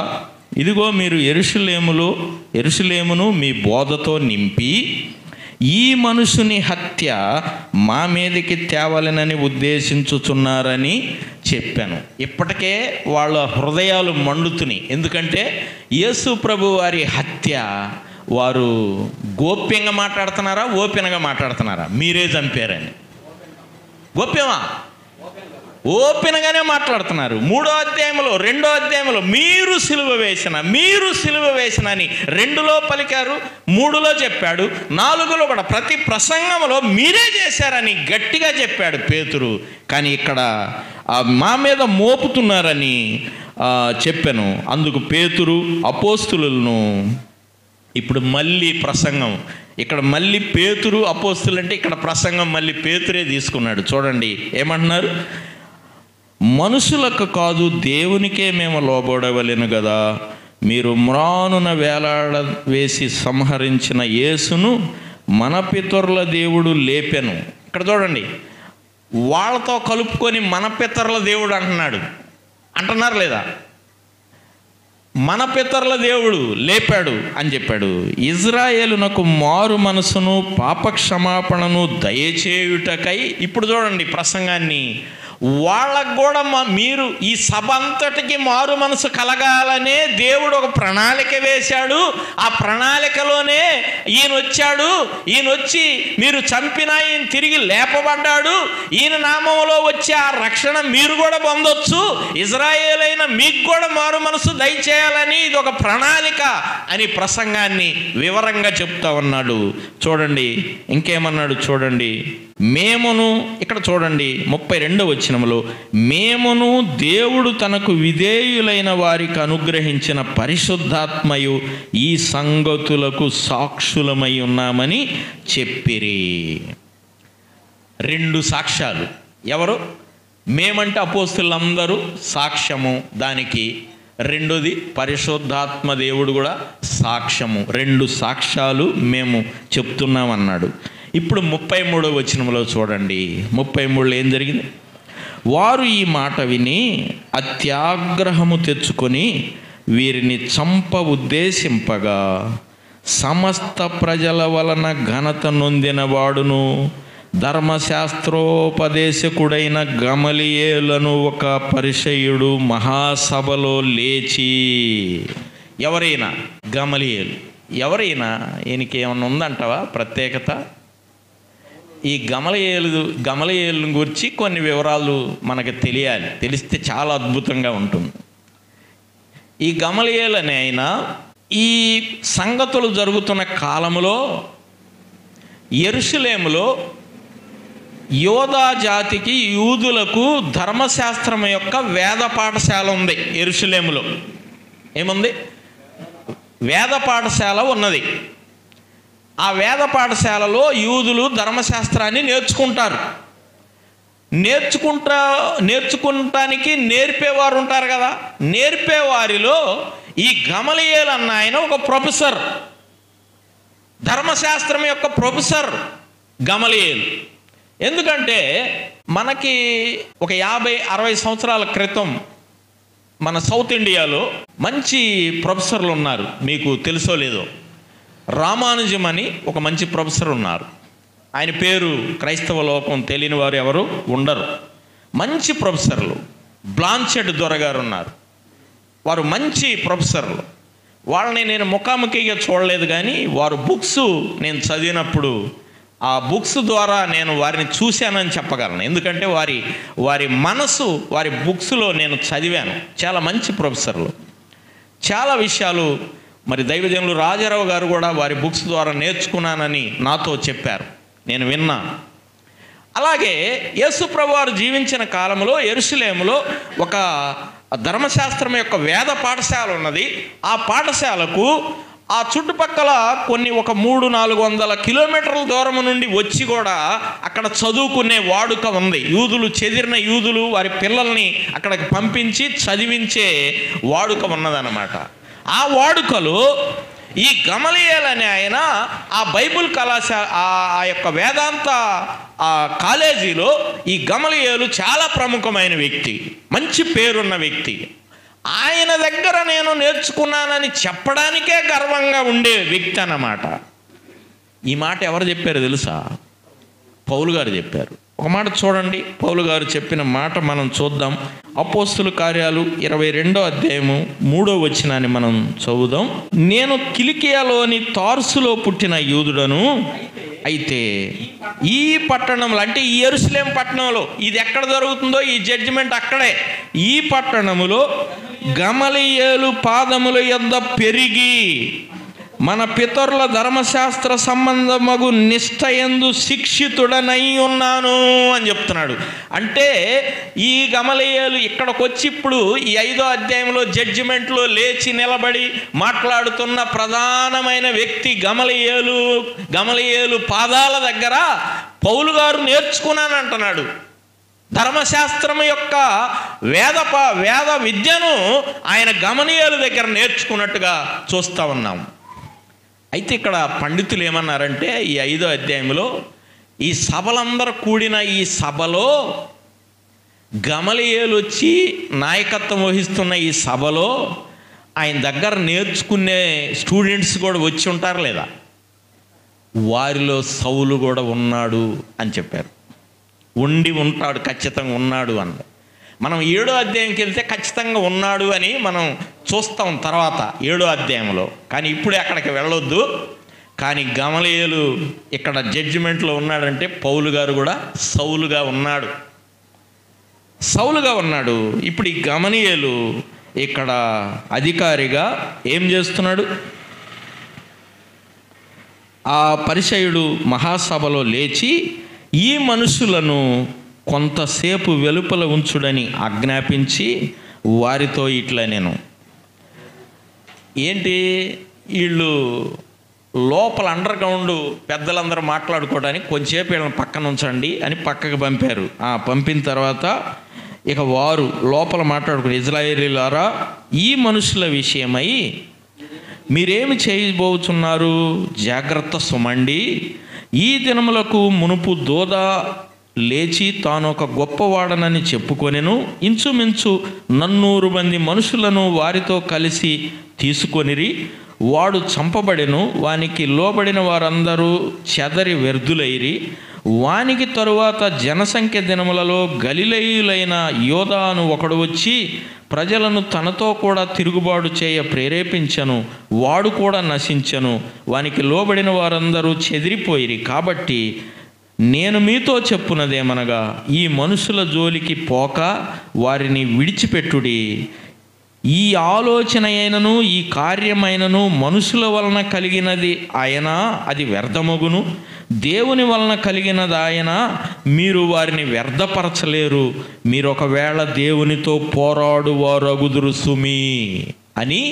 ఇదిగో మీరు యెరూషలేమును మీ బోధతో నింపి ఈ మనుషుని హత్య మా మీదకి తేవాలనని ఉద్దేశించుచున్నారని చెప్పాను. ఇప్పటికే వాళ్ళ హృదయాలు మండుతున్నాయి. ఎందుకంటే యేసు ప్రభు వారి హత్య వారు గోప్యంగా మాట్లాడుతున్నారా, ఓపెన్గా మాట్లాడుతున్నారా? మీరే చంపారని. గోప్యమా? ఓపెన్గానే మాట్లాడుతున్నారు. 3వ అధ్యాయంలో 2వ అధ్యాయంలో మీరు సిలువ వేసిన అని 2లో పలికారు, 3లో చెప్పాడు, 4లో కూడా ప్రతి ప్రసంగంలో మీరే చేశారని గట్టిగా చెప్పాడు పేతురు. కానీ ఇక్కడ మా మీద మోపుతున్నారని చెప్పాను. అందుకు పేతురు అపోస్తులను, ఇప్పుడు మళ్ళీ ప్రసంగం, ఇక్కడ మళ్ళీ పేతురు అపోస్తులు అంటే ఇక్కడ ప్రసంగం మళ్ళీ పేతురే తీసుకున్నాడు. చూడండి ఏమంటున్నారు, మనుషులకు కాదు దేవునికే మేము లోబడవలెను కదా. మీరు మ్రానున వేలాడ వేసి సంహరించిన యేసును మన పితరుల దేవుడు లేపెను. ఇక్కడ చూడండి, వాళ్ళతో కలుపుకొని మన పితరుల దేవుడు అంటున్నారు లేదా? మన పితరుల దేవుడు లేపాడు అని చెప్పాడు. ఇజ్రాయేలునకు మారు మనసును పాప క్షమాపణను దయచేయుటకై, ఇప్పుడు చూడండి ప్రసంగాన్ని, వాళ్ళకు కూడా మీరు ఈ సభ అంతటికి మారు మనసు కలగాలనే దేవుడు ఒక ప్రణాళిక వేశాడు. ఆ ప్రణాళికలోనే ఈయన వచ్చి మీరు చంపిన ఈయన తిరిగి లేపబడ్డాడు. ఈయన నామంలో వచ్చే ఆ రక్షణ మీరు కూడా పొందొచ్చు. ఇజ్రాయేలైన మీకు కూడా మారు మనసు దయచేయాలని ఇది ఒక ప్రణాళిక అని ప్రసంగాన్ని వివరంగా చెప్తా ఉన్నాడు. చూడండి ఇంకేమన్నాడు చూడండి, మేమును, ఇక్కడ చూడండి 32వ వచనంలో, మేమును దేవుడు తనకు విధేయులైన వారికి అనుగ్రహించిన పరిశుద్ధాత్మయు ఈ సంగతులకు సాక్షులమై ఉన్నామని చెప్పిరి. 2 సాక్ష్యాలు. ఎవరు? మేమంటే అపోస్తులందరూ సాక్ష్యము దానికి. రెండోది పరిశుద్ధాత్మ దేవుడు కూడా సాక్ష్యము. 2 సాక్ష్యాలు మేము చెప్తున్నామన్నాడు. ఇప్పుడు 33వ వచనంలో చూడండి, 33లో ఏం జరిగింది? వారు ఈ మాట విని అత్యాగ్రహము తెచ్చుకొని వీరిని చంప ఉద్దేశింపగా, సమస్త ప్రజల వలన ఘనత నొందిన వాడును ధర్మశాస్త్రోపదేశకుడైన గమలీయేలును ఒక పరిసయ్యుడు మహాసభలో లేచి, ఎవరైనా గమలీయేలు, ఎవరైనా ఈయనకి ఏమన్నా ఉందంటావా ప్రత్యేకత? ఈ గమలీయేలును గురించి కొన్ని వివరాలు మనకు తెలియాలి. తెలిస్తే చాలా అద్భుతంగా ఉంటుంది. ఈ గమలీయేలు అనే ఆయన ఈ సంగతులు జరుగుతున్న కాలంలో యెరూషలేములో యోధా జాతికి, యూదులకు ధర్మశాస్త్రం యొక్క వేద పాఠశాల ఉంది. యెరూషలేములో ఏముంది? వేద పాఠశాల ఉన్నది. ఆ వేద పాఠశాలలో యూదులు ధర్మశాస్త్రాన్ని నేర్చుకుంటారు. నేర్చుకుంటానికి నేర్పేవారు ఉంటారు కదా. నేర్పేవారిలో ఈ గమలీయేలు అన్న ఆయన ఒక ప్రొఫెసర్, ధర్మశాస్త్రం యొక్క ప్రొఫెసర్ గమలీయేలు. ఎందుకంటే మనకి ఒక 50-60 సంవత్సరాల క్రితం మన సౌత్ ఇండియాలో మంచి ప్రొఫెసర్లు ఉన్నారు. మీకు తెలుసో లేదో, రామానుజం అని ఒక మంచి ప్రొఫెసర్ ఉన్నారు. ఆయన పేరు క్రైస్తవ లోకం తెలియని వారు ఎవరు ఉండరు. మంచి ప్రొఫెసర్లు. బ్లాంచెట్ దొరగారు ఉన్నారు. వారు మంచి ప్రొఫెసర్లు. వాళ్ళని నేను ముఖాముఖిగా చూడలేదు, కానీ వారు బుక్స్ నేను చదివినప్పుడు ఆ బుక్స్ ద్వారా నేను వారిని చూశానని చెప్పగలను. ఎందుకంటే వారి మనసు వారి బుక్స్లో నేను చదివాను. చాలా మంచి ప్రొఫెసర్లు. చాలా విషయాలు మరి దైవజనులు రాజారావు గారు కూడా వారి బుక్స్ ద్వారా నేర్చుకున్నానని నాతో చెప్పారు, నేను విన్నాను. అలాగే యేసు ప్రభువారు జీవించిన కాలంలో యెరూషలేములో ఒక ధర్మశాస్త్రం యొక్క వేద పాఠశాల ఉన్నది. ఆ పాఠశాలకు ఆ చుట్టుపక్కల ఒక 300-400 కిలోమీటర్ల దూరం నుండి వచ్చి కూడా అక్కడ చదువుకునే వాడుక ఉంది. చెదిరిన యూదులు వారి పిల్లల్ని అక్కడికి పంపించి చదివించే వాడుక ఉన్నదన్నమాట. ఆ వాడుకలో ఈ గమలీయేలు అనే ఆయన ఆ బైబిల్ కళాశాల ఆ యొక్క వేదాంత కాలేజీలో ఈ గమలీయేలు చాలా ప్రముఖమైన వ్యక్తి, మంచి పేరున్న వ్యక్తి. ఆయన దగ్గర నేను నేర్చుకున్నానని చెప్పడానికే గర్వంగా ఉండే వ్యక్తి అన్నమాట. ఈ మాట ఎవరు చెప్పారు తెలుసా? పౌలు గారు చెప్పారు. ఒక మాట చూడండి, పౌలు గారు చెప్పిన మాట మనం చూద్దాం. అపోస్తుల కార్యాలు 22వ అధ్యాయము 3వ వచనాన్ని మనం చదువుదాం. నేను కిలికియాలోని తార్సులో పుట్టిన యూదుడను, అయితే ఈ పట్టణంలో, అంటే ఈ యెరూషలేము పట్టణంలో, ఇది ఎక్కడ జరుగుతుందో ఈ జడ్జిమెంట్ అక్కడే, ఈ పట్టణములో గమలీయేలు పాదముల యొద్ద పెరిగి మన పితరుల ధర్మశాస్త్ర సంబంధమగు నిష్ఠయందు శిక్షితుడనై ఉన్నాను అని చెప్తున్నాడు. అంటే ఈ గమలీయేలు ఇక్కడికి వచ్చి ఇప్పుడు ఈ 5వ అధ్యాయంలో జడ్జిమెంట్లో లేచి నిలబడి మాట్లాడుతున్న ప్రధానమైన వ్యక్తి గమలీయేలు పాదాల దగ్గర పౌలు గారు నేర్చుకున్నానంటున్నాడు. ధర్మశాస్త్రం యొక్క వేద విద్యను ఆయన గమలీయేలు దగ్గర నేర్చుకున్నట్టుగా చూస్తూ ఉన్నాం. అయితే ఇక్కడ పండితులు ఏమన్నారంటే, ఈ 5వ అధ్యాయంలో ఈ సభలందరూ కూడిన ఈ సభలో గమలీయేలు వచ్చి నాయకత్వం వహిస్తున్న ఈ సభలో ఆయన దగ్గర నేర్చుకునే స్టూడెంట్స్ కూడా వచ్చి ఉంటారు లేదా? వారిలో సౌలు కూడా ఉన్నాడు అని చెప్పారు. ఉండి ఉంటాడు, ఖచ్చితంగా ఉన్నాడు అన్న. మనం 7వ అధ్యాయంకి వెళ్తే ఖచ్చితంగా ఉన్నాడు అని మనం చూస్తాం తర్వాత 7వ అధ్యాయంలో. కానీ ఇప్పుడే అక్కడికి వెళ్ళొద్దు. కానీ గమలీయేలు ఇక్కడ జడ్జిమెంట్లో ఉన్నాడంటే పౌలు గారు కూడా సౌలుగా ఉన్నాడు. ఇప్పుడు ఈ గమలీయేలు ఇక్కడ అధికారిగా ఏం చేస్తున్నాడు? ఆ పరిసయ్యుడు మహాసభలో లేచి ఈ మనుషులను కొంతసేపు వెలుపల ఉంచుడని ఆజ్ఞాపించి వారితో ఇట్లా, నేను ఏంటి వీళ్ళు లోపల అండర్ గ్రౌండ్ పెద్దలందరూ మాట్లాడుకోవడానికి కొంచెంసేపు వీళ్ళని పక్కన ఉంచండి అని పక్కకు పంపారు. పంపిన తర్వాత ఇక వారు లోపల మాట్లాడుకుని, ఇజ్రాయేలీయులారా, ఈ మనుషుల విషయమై మీరేమి చేయబోతున్నారు? జాగ్రత్త సుమండి. ఈ దినములకు మునుపు దోద లేచి తాను ఒక గొప్పవాడనని చెప్పుకొనెను. ఇంచుమించు 400 మంది మనుషులను వారితో కలిసి తీసుకొనిరి. వాడు చంపబడెను. వానికి లోబడిన వారందరూ చెదరి వ్యర్థులైరి. వానికి తరువాత జనసంఖ్య దినములలో గలిలయులైన యోధా అను ఒకడు వచ్చి ప్రజలను తనతో కూడా తిరుగుబాటు చేయ ప్రేరేపించను. వాడు కూడా నశించను. వానికి లోబడిన వారందరూ చెదిరిపోయిరి. కాబట్టి నేను మీతో చెప్పున్నదేమనగా, ఈ మనుషుల జోలికి పోక వారిని విడిచిపెట్టుడి. ఈ ఆలోచన అయినను ఈ కార్యమైనను మనుషుల వలన కలిగినది ఆయన, అది వ్యర్థమగును. దేవుని వలన కలిగినది ఆయన, మీరు వారిని వ్యర్థపరచలేరు. మీరు ఒకవేళ దేవునితో పోరాడువారగుదురు సుమి అని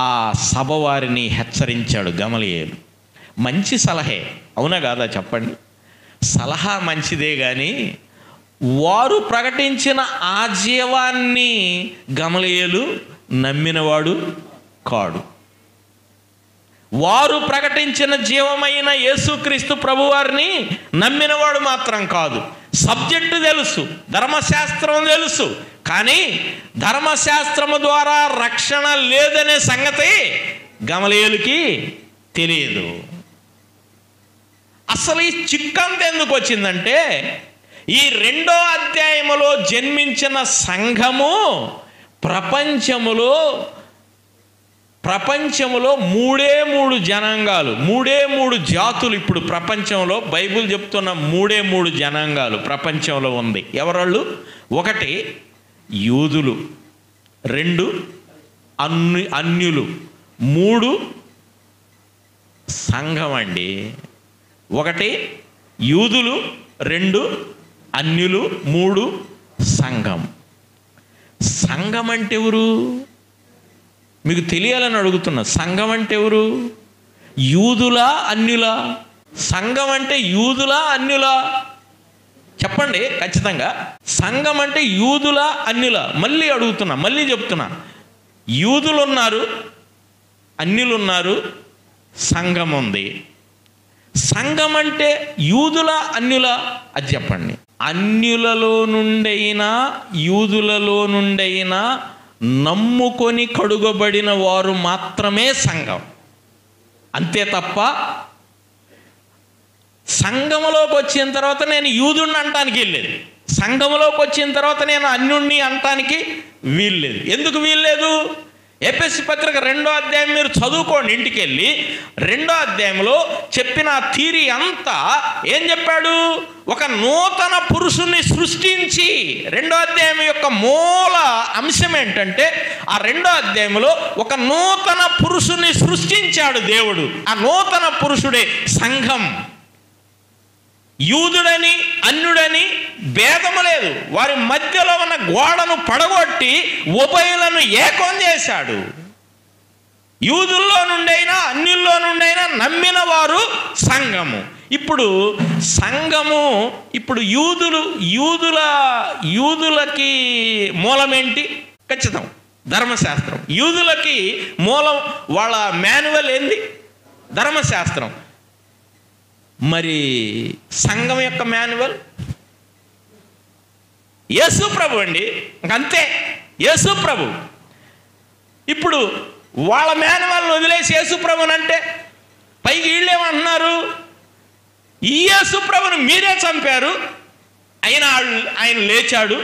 ఆ సభ వారిని హెచ్చరించాడు గమలీయేలు. మంచి సలహే, అవునా కాదా చెప్పండి? సలహా మంచిదే, కానీ వారు ప్రకటించిన ఆ జీవాన్ని గమలీయేలు నమ్మినవాడు కాడు. వారు ప్రకటించిన జీవమైన యేసుక్రీస్తు ప్రభువారిని నమ్మినవాడు మాత్రం కాదు. సబ్జెక్టు తెలుసు, ధర్మశాస్త్రం తెలుసు, కానీ ధర్మశాస్త్రము ద్వారా రక్షణ లేదనే సంగతి గమలీయేలుకి తెలియదు. అసలు ఈ చిక్కంత ఎందుకు వచ్చిందంటే, ఈ 2వ అధ్యాయములో జన్మించిన సంఘము ప్రపంచములో 3 జనాంగాలు, 3 జాతులు. ఇప్పుడు ప్రపంచంలో బైబిల్ చెప్తున్న 3 జనాంగాలు ప్రపంచంలో ఉంది. ఎవరాళ్ళు? 1 యూదులు, 2 అన్యులు, 3 సంఘం అండి. 1 యూదులు, 2 అన్యులు, 3 సంఘం. సంఘం అంటే ఎవరు? మీకు తెలియాలని అడుగుతున్నా. సంఘం అంటే ఎవరు? యూదులా అన్యులా? సంఘం అంటే యూదులా అన్యులా? చెప్పండి ఖచ్చితంగా. సంఘం అంటే యూదులా అన్యులా? మళ్ళీ అడుగుతున్నా, మళ్ళీ చెప్తున్నా. యూదులు ఉన్నారు, అన్యులు ఉన్నారు, సంఘం ఉంది. సంఘం అంటే యూదులా అన్యులా? అది చెప్పండి. అన్యులలో నుండైనా యూదులలో నుండైనా నమ్ముకొని కడుగబడిన వారు మాత్రమే సంఘం. అంతే తప్ప సంఘములోకి వచ్చిన తర్వాత నేను యూదుడిని అంటానికి వీల్లేదు, సంఘములోకి వచ్చిన తర్వాత నేను అన్యుణ్ణి అంటానికి వీల్లేదు. ఎందుకు వీల్లేదు? ఎఫెసీ పత్రిక 2వ అధ్యాయం మీరు చదువుకోండి ఇంటికి వెళ్ళి. 2వ అధ్యాయంలో చెప్పిన థీరీ అంతా ఏం చెప్పాడు? ఒక నూతన పురుషుణ్ణి సృష్టించి, 2వ అధ్యాయం యొక్క మూల అంశం ఏంటంటే ఆ 2వ అధ్యాయంలో ఒక నూతన పురుషుణ్ణి సృష్టించాడు దేవుడు. ఆ నూతన పురుషుడే సంఘం. యూదుడని అన్యుడని భేదము లేదు. వారి మధ్యలో ఉన్న గోడను పడగొట్టి ఉభయులను ఏకం చేశాడు. యూదుల్లో నుండైనా అన్యుల్లో నుండైనా నమ్మిన వారు సంఘము. ఇప్పుడు సంఘము, ఇప్పుడు యూదులకి మూలమేంటి? ఖచ్చితం ధర్మశాస్త్రం. యూదులకి మూలం, వాళ్ళ మాన్యువల్ ఏంది? ధర్మశాస్త్రం. మరి సంఘం యొక్క మాన్యువల్ యేసు ప్రభు అండి. ఇంకంతే, యేసు ప్రభు. ఇప్పుడు వాళ్ళ మాన్యువల్ని వదిలేసి యేసు ప్రభుని అంటే పైకి వీళ్ళేమంటున్నారు? ఈ యేసు ప్రభుని మీరే చంపారు, ఆయన లేచాడు,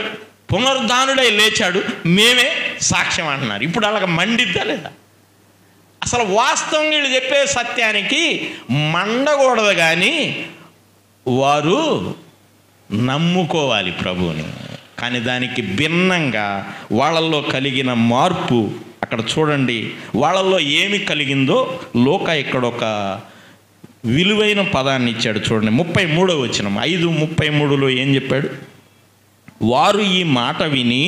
పునరుద్ధానుడై లేచాడు, మేమే సాక్ష్యం అంటున్నారు. ఇప్పుడు అలాగ మండిద్దా లేదా? అసలు వాస్తవం వీళ్ళు చెప్పే సత్యానికి మండకూడదు, కానీ వారు నమ్ముకోవాలి ప్రభువుని. కానీ దానికి భిన్నంగా వాళ్ళల్లో కలిగిన మార్పు అక్కడ చూడండి. వాళ్ళల్లో ఏమి కలిగిందో లూకా ఇక్కడ ఒక విలువైన పదాన్ని ఇచ్చాడు. చూడండి 33వ వచనం, 5:33లో ఏం చెప్పాడు? వారు ఈ మాట విని,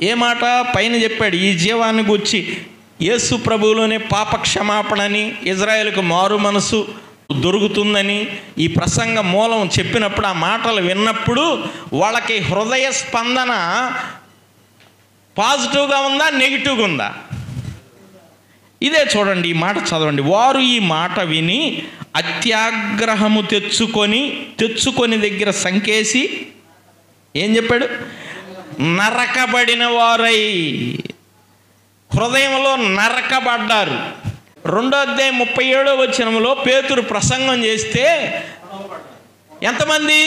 ఏ మాట? పైన చెప్పాడు ఈ జీవాన్ని గురించి, యేసు ప్రభువులోనే పాప క్షమాపణని, ఇజ్రాయేలుకు మారు మనసు దొరుకుతుందని ఈ ప్రసంగ మూలం చెప్పినప్పుడు, ఆ మాటలు విన్నప్పుడు వాళ్ళకి హృదయ స్పందన పాజిటివ్గా ఉందా, నెగిటివ్గా ఉందా? ఇదే చూడండి, ఈ మాట చదవండి. వారు ఈ మాట విని అత్యాగ్రహము తెచ్చుకొని దగ్గర సంకేసి ఏం చెప్పాడు? నరకబడిన వారై, హృదయంలో నరకబడ్డారు. 2వ అధ్యాయం 37వ వచనంలో పేతురు ప్రసంగం చేస్తే ఎంతమంది?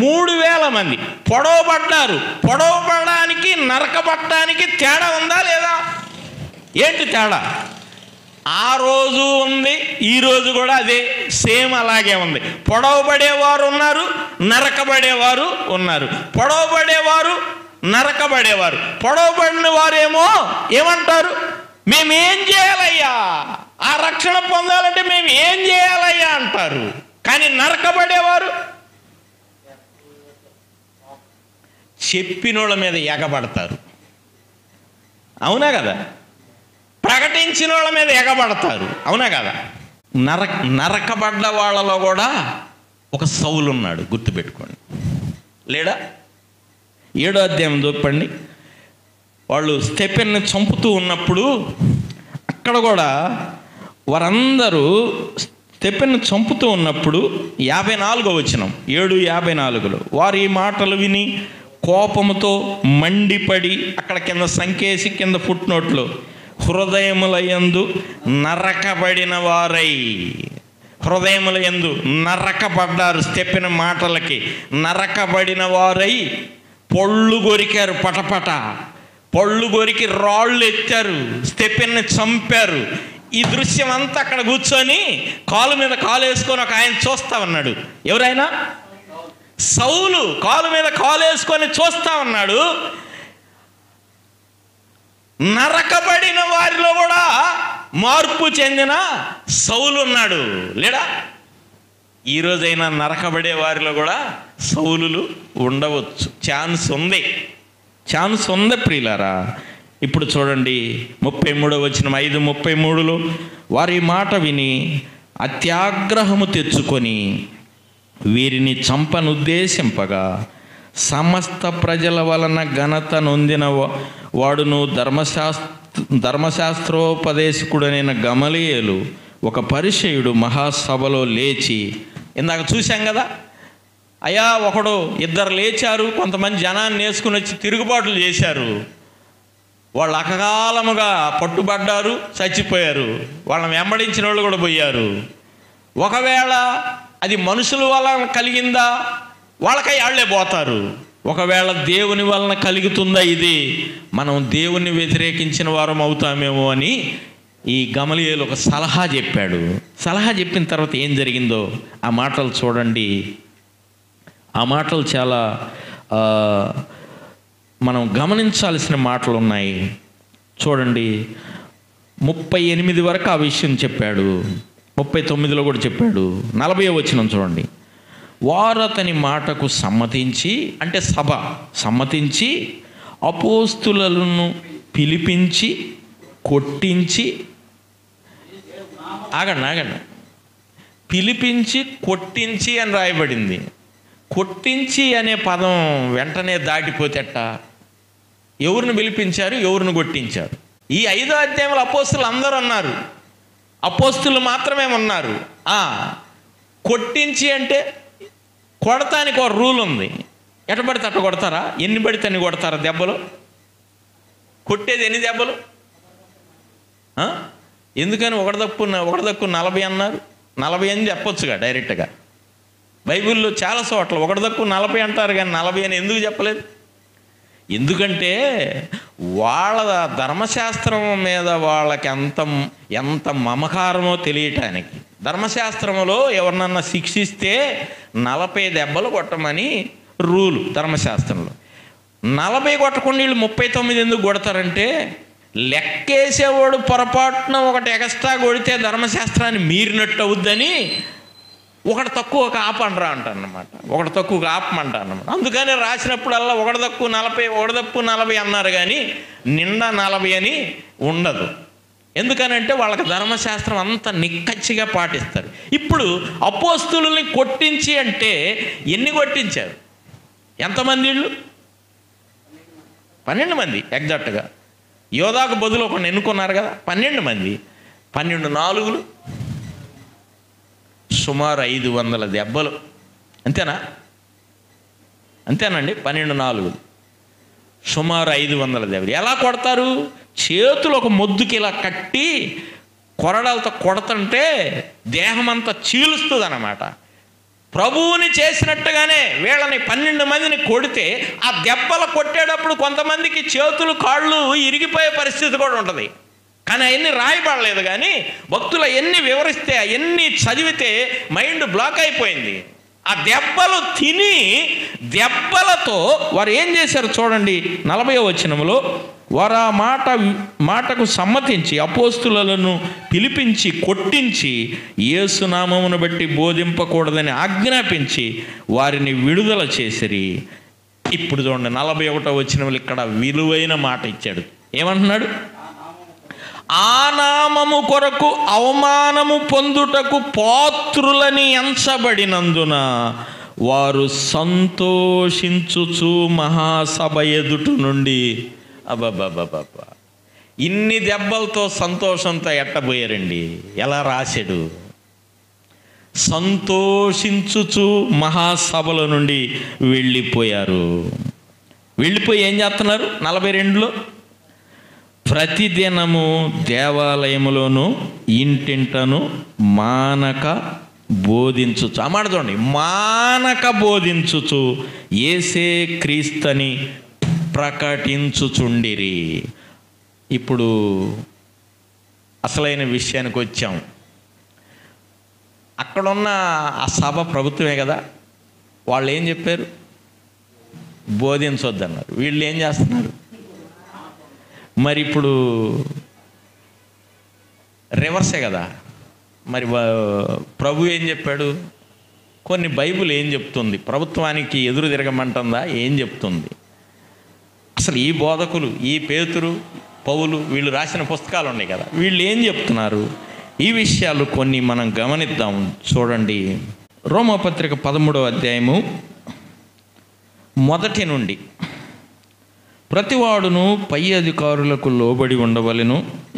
3000 మంది పొడవబడ్డారు. పొడవబడడానికి నరకబడడానికి తేడా ఉందా లేదా? ఏంటి తేడా? ఆ రోజు ఉంది, ఈ రోజు కూడా అదే సేమ్ అలాగే ఉంది. పొడవబడేవారు ఉన్నారు, నరకబడేవారు ఉన్నారు. పొడవబడేవారు, నరకబడేవారు. పొడవబడిన వారేమో ఏమంటారు? మేమేం చేయాలయ్యా, ఆ రక్షణ పొందాలంటే మేము ఏం చేయాలయ్యా అంటారు. కానీ నరకబడేవారు చెప్పినోళ్ళ మీద ఎగబడతారు. అవునా కదా? ప్రకటించిన వాళ్ళ మీద ఎగబడతారు. అవునా కదా? నరకబడ్డ వాళ్ళలో కూడా ఒక సౌలు ఉన్నాడు, గుర్తుపెట్టుకోండి. లేడా? 7వ అధ్యాయం చూపండి. వాళ్ళు స్టెఫెన్ని చంపుతూ ఉన్నప్పుడు అక్కడ కూడా వారందరూ స్టెఫెన్ని చంపుతూ ఉన్నప్పుడు 54వ వచనం, 7:54లో వారు ఈ మాటలు విని కోపముతో మండిపడి, అక్కడ కింద సంకేసి కింద ఫుట్నోట్లో, హృదయములయందు నరకబడిన వారై, హృదయములయందు నరకబడ్డారు. చెప్పిన మాటలకి నరకబడిన వారై పొళ్ళు కొరికారు, పటపట పళ్ళు కొరికి రాళ్ళు ఎత్తారు, స్టెఫెన్ని చంపారు. ఈ దృశ్యం అంతా అక్కడ కూర్చొని కాలు మీద కాలు వేసుకొని ఒక ఆయన చూస్తా ఉన్నాడు. ఎవరైనా? సౌలు కాలు మీద కాలు వేసుకొని చూస్తా ఉన్నాడు. నరకబడిన వారిలో కూడా మార్పు చెందిన సౌలు ఉన్నాడు. లేడా? ఈరోజైనా నరకబడే వారిలో కూడా సౌలులు ఉండవచ్చు. ఛాన్స్ ఉంది ప్రియులారా. ఇప్పుడు చూడండి 33వ వచనం, 5:33లో వారి మాట విని అత్యాగ్రహము తెచ్చుకొని వీరిని చంపనుద్దేశింపగా సమస్త ప్రజల వలన ఘనత నొందిన వాడును ధర్మశాస్త్రోపదేశకుడైన గమలీయేలు ఒక పరిసయ్యుడు మహాసభలో లేచి, ఇందాక చూశాం కదా, అయ్యా ఒకడు ఇద్దరు లేచారు, కొంతమంది జనాన్ని వేసుకుని వచ్చి తిరుగుబాట్లు చేశారు, వాళ్ళు అకాలముగా పట్టుబడ్డారు, చచ్చిపోయారు, వాళ్ళని వెంబడించిన వాళ్ళు కూడా పోయారు. ఒకవేళ అది మనుషుల వలన కలిగిందా, వాళ్ళకై వాళ్ళే పోతారు. ఒకవేళ దేవుని వలన కలుగుతుందా ఇది, మనం దేవుణ్ణి వ్యతిరేకించిన వారం అవుతామేమో అని ఈ గమలీయేలు ఒక సలహా చెప్పాడు. సలహా చెప్పిన తర్వాత ఏం జరిగిందో ఆ మాటలు చూడండి. ఆ మాటలు చాలా మనం గమనించాల్సిన మాటలు ఉన్నాయి. చూడండి, 38 వరకు ఆ విషయం చెప్పాడు, 39లో కూడా చెప్పాడు. 40వ వచనం చూడండి. వారు అతని మాటకు సమ్మతించి, అంటే సభ సమ్మతించి, అపోస్తులను పిలిపించి కొట్టించి, ఆగండి, పిలిపించి కొట్టించి అని రాయబడింది. కొట్టించి అనే పదం వెంటనే దాటిపోతేట, ఎవరిని పిలిపించారు, ఎవరిని కొట్టించారు? ఈ 5వ అధ్యాయంలో అపోస్తులు అందరూ ఉన్నారు, అపోస్తులు మాత్రమే ఉన్నారు. కొట్టించి అంటే కొడతానికి ఒక రూల్ ఉంది. ఎట పడితే అట్ట కొడతారా? ఎన్ని పడితే అన్ని కొడతారా దెబ్బలు? కొట్టేది ఎన్ని దెబ్బలు? ఎందుకని ఒకటి తక్కువ 40 అన్నారు? 40 అని చెప్పొచ్చుగా డైరెక్ట్గా. బైబిల్లో చాలా చోట్ల ఒకటి తక్కువ 40 అంటారు, కానీ 40 అని ఎందుకు చెప్పలేదు? ఎందుకంటే వాళ్ళ ధర్మశాస్త్రం మీద వాళ్ళకి ఎంత మమకారమో తెలియటానికి. ధర్మశాస్త్రంలో ఎవరినన్నా శిక్షిస్తే 40 దెబ్బలు కొట్టమని రూలు ధర్మశాస్త్రంలో. 40 కొట్టకుండా వీళ్ళు 39 ఎందుకు కొడతారంటే, లెక్కేసేవాడు పొరపాటున ఒకటి ఎక్స్ట్రా కొడితే ధర్మశాస్త్రాన్ని మీరినట్టు అవుద్దని ఒకటి తక్కువ ఆపండ్రా అంటారనమాట, ఒకటి తక్కువ ఆపమంటారు అన్నమాట. అందుకని రాసినప్పుడల్లా ఒకటి తక్కువ 40 అన్నారు, కానీ నిండా 40 అని ఉండదు. ఎందుకనంటే వాళ్ళకి ధర్మశాస్త్రం అంత నిక్కచ్చిగా పాటిస్తారు. ఇప్పుడు అపోస్తులని కొట్టించి అంటే ఎన్ని కొట్టించారు? ఎంతమంది వీళ్ళు? 12 మంది ఎగ్జాక్ట్గా. యోధాకు బదులు ఒకరిని ఎన్నుకున్నారు కదా, 12 మంది. 12 నాలుగులు సుమారు 500 దెబ్బలు. అంతేనండి, 12 నాలుగులు సుమారు 500 దెబ్బలు. ఎలా కొడతారు? చేతులు ఒక మొద్దుకి ఇలా కట్టి కొరడాలతో కొడతంటే దేహం అంతా చీలుస్తుంది అన్నమాట. ప్రభువుని చేసినట్టుగానే వీళ్ళని 12 మందిని కొడితే ఆ దెబ్బలు కొట్టేటప్పుడు కొంతమందికి చేతులు కాళ్ళు ఇరిగిపోయే పరిస్థితి కూడా ఉంటుంది. కానీ అవన్నీ రాయబడలేదు, కానీ భక్తులు అవన్నీ వివరిస్తే, అవన్నీ చదివితే మైండ్ బ్లాక్ అయిపోయింది. ఆ దెబ్బలు తిని దెబ్బలతో వారు ఏం చేశారు చూడండి. 40వ వచనంలో వారు ఆ మాటకు సమ్మతించి అపోస్తులను పిలిపించి కొట్టించి యేసునామమును బట్టి బోధింపకూడదని ఆజ్ఞాపించి వారిని విడుదల చేసిరి. ఇప్పుడు చూడండి 41వ వచనంలో ఇక్కడ విలువైన మాట ఇచ్చాడు. ఏమంటున్నాడు? ఆ నామము కొరకు అవమానము పొందుటకు పాత్రులని ఎంచబడినందున వారు సంతోషించుచు మహాసభ ఎదుటి నుండి, అబ్బబ్బబ్బబ్బా, ఇన్ని దెబ్బలతో సంతోషంతో ఎట్టబోయారండి. ఎలా రాశాడు? సంతోషించుచు మహాసభల నుండి వెళ్ళిపోయారు. వెళ్ళిపోయి ఏం చేస్తున్నారు? 42లో ప్రతిదినము దేవాలయములోను ఇంటింటను మానక బోధించుచు, అమాట చూడండి, మానక బోధించుచు యేసే క్రీస్తని ప్రకటించుచుండిరి. ఇప్పుడు అసలైన విషయానికి వచ్చాం. అక్కడున్న ఆ సభ ప్రభుత్వమే కదా, వాళ్ళు ఏం చెప్పారు? బోధించొద్దన్నారు. వీళ్ళు ఏం చేస్తున్నారు? మరి ఇప్పుడు రివర్సే కదా. మరి ప్రభు ఏం చెప్పాడు? కొన్ని బైబిల్ ఏం చెప్తుంది? ప్రభుత్వానికి ఎదురు తిరగమంటుందా? ఏం చెప్తుంది? అసలు ఈ బోధకులు, ఈ పేతురు, పౌలు వీళ్ళు రాసిన పుస్తకాలు ఉన్నాయి కదా, వీళ్ళు ఏం చెప్తున్నారు, ఈ విషయాలు కొన్ని మనం గమనిద్దాం. చూడండి, రోమాపత్రిక 13వ అధ్యాయము 1 నుండి. ప్రతివాడును పై అధికారులకు లోబడి ఉండవలెను,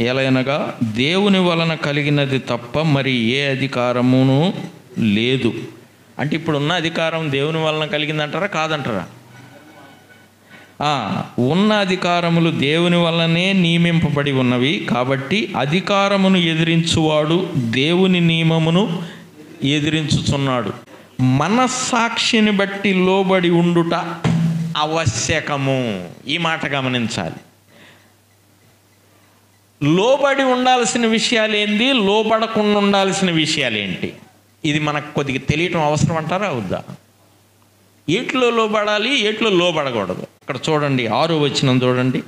ఎలయనగా దేవుని వలన కలిగినది తప్ప మరి ఏ అధికారమును లేదు. అంటే ఇప్పుడున్న అధికారం దేవుని వలన కలిగిందంటారా కాదంటారా? ఉన్న అధికారములు దేవుని వల్లనే నియమింపబడి ఉన్నవి. కాబట్టి అధికారమును ఎదిరించువాడు దేవుని నియమమును ఎదిరించుచున్నాడు. మనస్సాక్షిని బట్టి లోబడి ఉండుట ఆవశ్యకము. ఈ మాట గమనించాలి. లోబడి ఉండాల్సిన విషయాలు ఏంటి, లోబడకుండా ఉండాల్సిన విషయాలు ఏంటి, ఇది మనకు కొద్దిగా తెలియటం అవసరం అంటారా వద్దా? ఏట్లో లోబడాలి, ఏట్లో లోబడకూడదు. ఇక్కడ చూడండి 6వ వచనం చూడండి.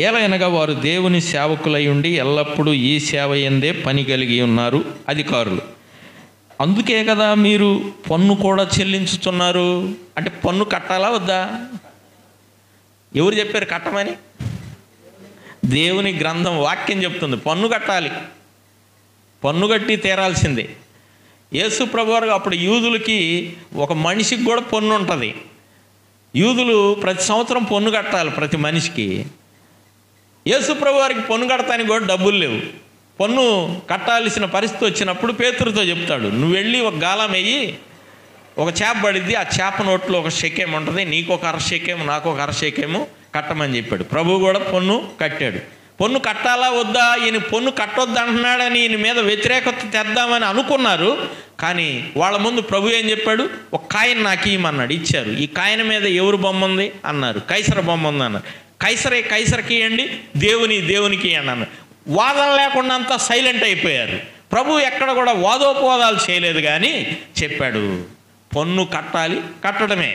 ఏలయనగా వారు దేవుని సేవకులై ఉండి ఎల్లప్పుడూ ఈ సేవ యందే పని కలిగి ఉన్నారు అధికారులు. అందుకే కదా మీరు పన్ను కూడా చెల్లించుతున్నారు. అంటే పన్ను కట్టాలా వద్దా? ఎవరు చెప్పారు కట్టమని? దేవుని గ్రంథం వాక్యం చెప్తుంది పన్ను కట్టాలి, పన్ను కట్టి తీరాల్సిందే. యేసు ప్రభువారు అప్పుడు యూదులకి ఒక మనిషికి కూడా పన్ను ఉంటుంది. యూదులు ప్రతి సంవత్సరం పన్ను కట్టాలి ప్రతి మనిషికి. యేసు ప్రభువారికి పన్ను కడతానికి కూడా డబ్బులు లేవు. పన్ను కట్టాల్సిన పరిస్థితి వచ్చినప్పుడు పేతురుతో చెప్తాడు, నువ్వు వెళ్ళి ఒక గాలం వేయి, ఒక చేప పడిద్ది, ఆ చేప నోట్లో ఒక షెకేం ఉంటుంది, నీకు ఒక అరషెకేము నాకు ఒక అరషెకేము కట్టమని చెప్పాడు. ప్రభువు కూడా పన్ను కట్టాడు. పన్ను కట్టాలా వద్దా, ఈయన పన్ను కట్టొద్దు అంటున్నాడని ఈయన మీద వ్యతిరేకత తెద్దామని అనుకున్నారు. కానీ వాళ్ళ ముందు ప్రభు ఏం చెప్పాడు, ఒక కాయను నాకు ఇవ్వమన్నాడు, ఇచ్చారు. ఈ కాయన మీద ఎవరు బొమ్మ ఉంది అన్నారు, కైసర బొమ్మ ఉంది అన్నారు. కైసరే కైసరకి ఇవ్వండి, దేవునికి ఇవ్వండి అన్నారు. వాదన లేకుండా అంతా సైలెంట్ అయిపోయారు. ప్రభు ఎక్కడ కూడా వాదోపవాదాలు చేయలేదు, కానీ చెప్పాడు పన్ను కట్టాలి, కట్టడమే.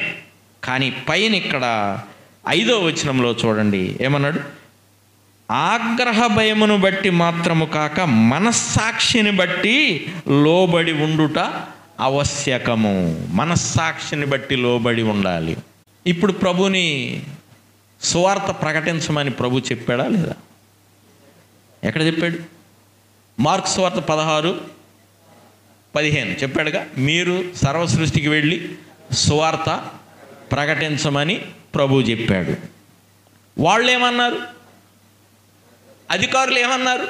కానీ పైన ఇక్కడ 5వ వచనంలో చూడండి ఏమన్నాడు, ఆగ్రహ భయమును బట్టి మాత్రము కాక మనస్సాక్షిని బట్టి లోబడి ఉండుట ఆవశ్యకము. మనస్సాక్షిని బట్టి లోబడి ఉండాలి. ఇప్పుడు ప్రభుని సువార్త ప్రకటించమని ప్రభు చెప్పాడా లేదా? ఎక్కడ చెప్పాడు? మార్కు సువార్త 16:15 చెప్పాడుగా, మీరు సర్వ సృష్టికి వెళ్ళి సువార్త ప్రకటించమని ప్రభు చెప్పాడు. వాళ్ళు ఏమన్నారు? అధికారులు ఏమన్నారు?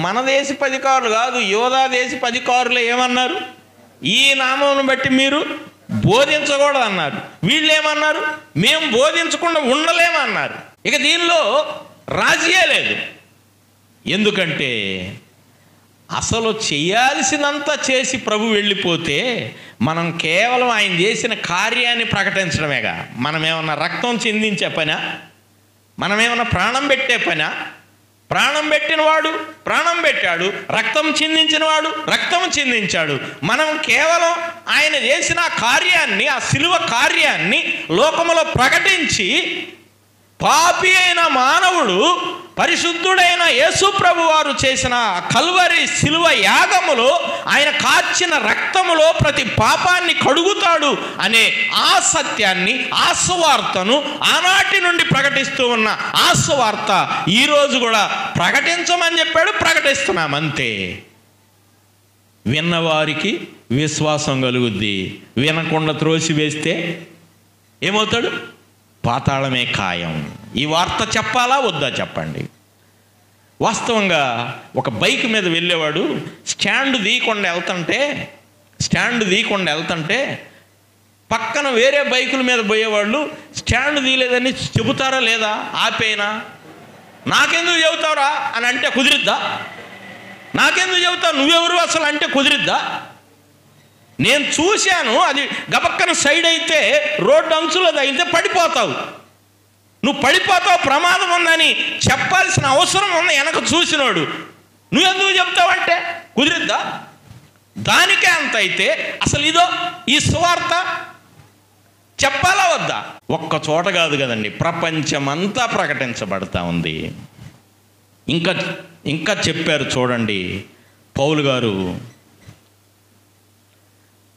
మన దేశపు అధికారులు కాదు, యోధా దేశపు అధికారులు ఏమన్నారు? ఈ నామమును బట్టి మీరు బోధించకూడదు అన్నారు. వీళ్ళు ఏమన్నారు? మేము బోధించకుండా ఉండలేమన్నారు. ఇక దీనిలో రాజీయే లేదు. ఎందుకంటే అసలు చేయాల్సినంత చేసి ప్రభు వెళ్ళిపోతే మనం కేవలం ఆయన చేసిన కార్యాన్ని ప్రకటించడమేగా. మనమేమన్నా రక్తం చిందించే పనా? మనమేమన్నా ప్రాణం పెట్టే పనా? ప్రాణం పెట్టినవాడు ప్రాణం పెట్టాడు, రక్తం చిందించినవాడు రక్తం చిందించాడు. మనం కేవలం ఆయన చేసిన కార్యాన్ని, ఆ శిలువ కార్యాన్ని లోకములో ప్రకటించి పాపి అయిన మానవుడు పరిశుద్ధుడైన యేసు ప్రభు వారు చేసిన కల్వరి శిలువ యాగములో ఆయన కార్చిన రక్తములో ప్రతి పాపాన్ని కడుగుతాడు అనే ఆ సత్యాన్ని, ఆ సువార్తను ఆనాటి నుండి ప్రకటిస్తూ ఉన్న ఆ సువార్త ఈరోజు కూడా ప్రకటించమని చెప్పాడు, ప్రకటిస్తున్నాం అంతే. విన్నవారికి విశ్వాసం కలుగుద్ది, వినకుండా త్రోసివేస్తే ఏమవుతాడు? పాతాళమే ఖాయం. ఈ వార్త చెప్పాలా వద్దా చెప్పండి. వాస్తవంగా ఒక బైక్ మీద వెళ్ళేవాడు స్టాండ్ తీయకుండా వెళ్తుంటే పక్కన వేరే బైకుల మీద పోయేవాళ్ళు స్టాండ్ తీయలేదని చెబుతారా లేదా? ఆపేనా? నాకెందుకు చెబుతావురా అని అంటే కుదిరిద్దా? నాకెందుకు చెబుతావు, నువ్వెవరు అసలు అంటే కుదిరిద్దా? నేను చూశాను, అది గబక్కన సైడ్ అయితే రోడ్డు అంచులో తగిలితే పడిపోతావు, నువ్వు పడిపోతావు, ప్రమాదం ఉందని చెప్పాల్సిన అవసరం ఉంది వెనక చూసినోడు. నువ్వెందుకు చెప్తావంటే కుదిరిద్దా? దానికే అంత అయితే అసలు ఇదో ఈ సువార్త చెప్పాలా వద్దా? ఒక్క చోట కాదు కదండి, ప్రపంచమంతా ప్రకటించబడతా ఉంది. ఇంకా చెప్పారు చూడండి పౌలు గారు,